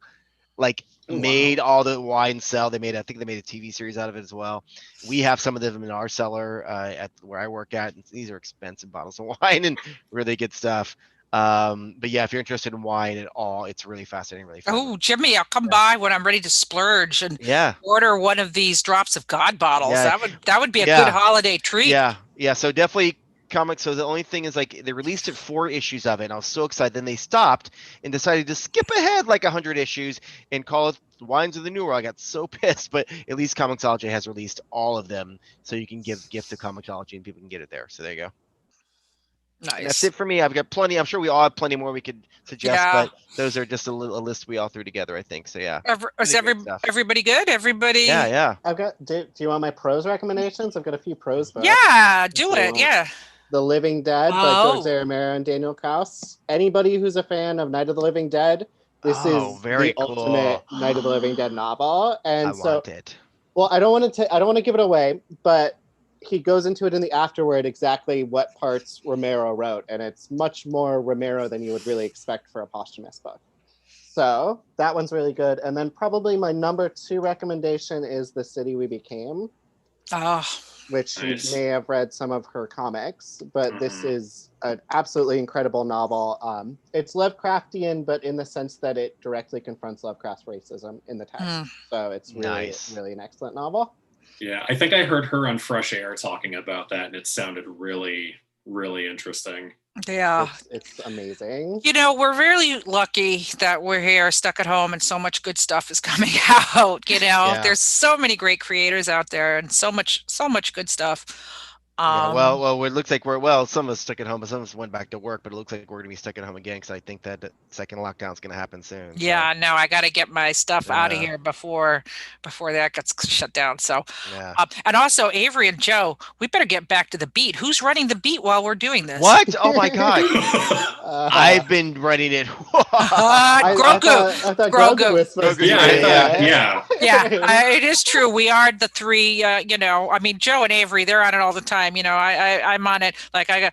[SPEAKER 2] Made all the wine sell. I think they made a TV series out of it as well. We have some of them in our cellar at where I work at. And these are expensive bottles of wine and really good stuff. But yeah, if you're interested in wine at all, it's really fascinating, really fun.
[SPEAKER 1] Oh, Jimmy, I'll come by when I'm ready to splurge and order one of these Drops of God bottles. That would be a good holiday treat.
[SPEAKER 2] Yeah. So definitely comic. So the only thing is like they released it 4 issues of it, and I was so excited. Then they stopped and decided to skip ahead like 100 issues and call it Wines of the New World. I got so pissed, but at least Comixology has released all of them, so you can give gift to Comixology and people can get it there. So there you go. And that's
[SPEAKER 1] Nice.
[SPEAKER 2] it for me. I've got plenty. I'm sure we all have plenty more we could suggest,
[SPEAKER 1] Yeah.
[SPEAKER 2] but those are just a list we all threw together, I think. So yeah.
[SPEAKER 1] Is
[SPEAKER 2] Really great stuff.
[SPEAKER 1] everybody good? Everybody?
[SPEAKER 2] Yeah.
[SPEAKER 3] I've got. Do you want my prose recommendations? I've got a few prose books.
[SPEAKER 1] Yeah, do
[SPEAKER 3] So,
[SPEAKER 1] it. Yeah.
[SPEAKER 3] The Living Dead by
[SPEAKER 1] Oh.
[SPEAKER 3] George A. Romero and Daniel Kraus. Anybody who's a fan of Night of the Living Dead, this is
[SPEAKER 2] very
[SPEAKER 3] the
[SPEAKER 2] cool.
[SPEAKER 3] ultimate Night of the Living Dead novel. And
[SPEAKER 2] I want it.
[SPEAKER 3] Well, I don't want to give it away, but he goes into it in the afterword exactly what parts Romero wrote, and it's much more Romero than you would really expect for a posthumous book. So that one's really good. And then probably my number 2 recommendation is The City We Became, which
[SPEAKER 4] Nice.
[SPEAKER 3] you may have read some of her comics, but this is an absolutely incredible novel. It's Lovecraftian, but in the sense that it directly confronts Lovecraft's racism in the text. So it's really, really an excellent novel.
[SPEAKER 4] Yeah, I think I heard her on Fresh Air talking about that, and it sounded really, really interesting.
[SPEAKER 1] Yeah.
[SPEAKER 3] It's amazing.
[SPEAKER 1] You know, we're really lucky that we're here stuck at home and so much good stuff is coming out. You know, there's so many great creators out there and so much good stuff.
[SPEAKER 2] Well, it looks like some of us stuck at home, but some of us went back to work, but it looks like we're going to be stuck at home again because I think that the second lockdown is going to happen soon.
[SPEAKER 1] Yeah, no, I got to get my stuff out of here before that gets shut down. So, and also Avery and Joe, we better get back to the beat. Who's running the beat while we're doing this?
[SPEAKER 2] What? Oh my God. I've been running it.
[SPEAKER 1] Grogu.
[SPEAKER 3] I thought Grogu was supposed to be
[SPEAKER 4] Yeah.
[SPEAKER 1] It is true. We are the 3, I mean, Joe and Avery, they're on it all the time. You know, I'm on it. Like I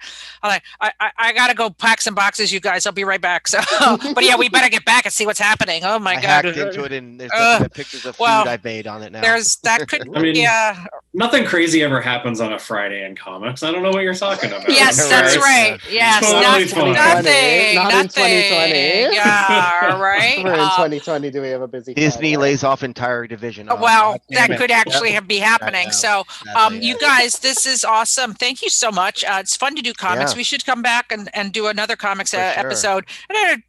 [SPEAKER 1] gotta go pack some boxes, you guys. I'll be right back. So, but yeah, we better get back and see what's happening. Oh my God!
[SPEAKER 2] I hacked into it, and there's pictures of food I made on it now.
[SPEAKER 1] That could.
[SPEAKER 4] I mean, nothing crazy ever happens on a Friday in comics. I don't know what you're talking about.
[SPEAKER 1] Yes, that's right. Yes,
[SPEAKER 4] totally
[SPEAKER 3] nothing. Not in 2020.
[SPEAKER 1] Yeah, right.
[SPEAKER 3] We're in 2020. Do we have a busy
[SPEAKER 2] Disney
[SPEAKER 3] Friday?
[SPEAKER 2] lays off entire division?
[SPEAKER 1] That could actually be happening. So, you guys, this is awesome. Thank you so much. It's fun to do comics. We should come back and do another comics episode. And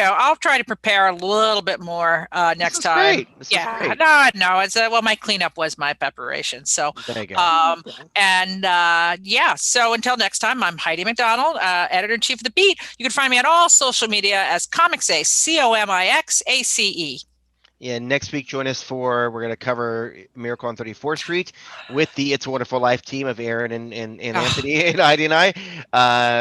[SPEAKER 1] I'll try to prepare a little bit more next time.
[SPEAKER 2] This
[SPEAKER 1] is great. No. It's my cleanup was my preparation. So,
[SPEAKER 2] there you go.
[SPEAKER 1] So until next time, I'm Heidi McDonald, editor-in-chief of The Beat. You can find me on all social media as Comixace, COMIXACE.
[SPEAKER 2] Yeah, next week, join us we're going to cover Miracle on 34th Street with the It's a Wonderful Life team of Aaron and Anthony and Heidi and I.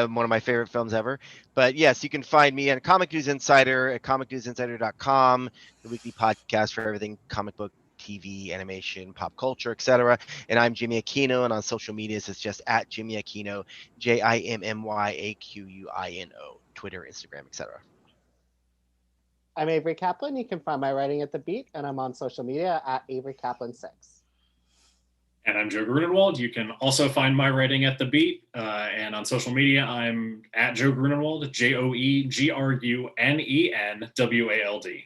[SPEAKER 2] One of my favorite films ever. But yes, you can find me on Comic News Insider at comicnewsinsider.com, the weekly podcast for everything comic book, TV, animation, pop culture, etc. And I'm Jimmy Aquino, and on social medias, it's just at Jimmy Aquino, JIMMYAQUINO, Twitter, Instagram, etc.
[SPEAKER 3] I'm Avery Kaplan. You can find my writing at The Beat, and I'm on social media at Avery Kaplan6.
[SPEAKER 4] And I'm Joe Grunenwald. You can also find my writing at The Beat, and on social media, I'm at Joe Grunenwald, JoeGrunenwald.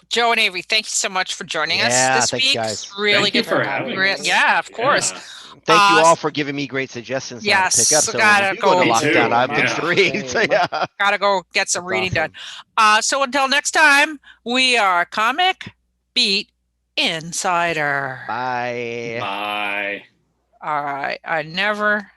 [SPEAKER 1] Joe and Avery, thank you so much for joining us this week.
[SPEAKER 2] Guys.
[SPEAKER 1] Really
[SPEAKER 4] thank
[SPEAKER 1] good
[SPEAKER 4] for having us.
[SPEAKER 1] Yeah, of course.
[SPEAKER 2] Yeah. Thank you all for giving me great suggestions.
[SPEAKER 1] Yes,
[SPEAKER 2] to pick up. So
[SPEAKER 1] gotta
[SPEAKER 2] go to
[SPEAKER 1] go.
[SPEAKER 2] lockdown. I have things to read. So
[SPEAKER 1] gotta go get some reading done. So until next time, we are Comic Beat Insider.
[SPEAKER 2] Bye.
[SPEAKER 4] Bye.
[SPEAKER 1] All right. I never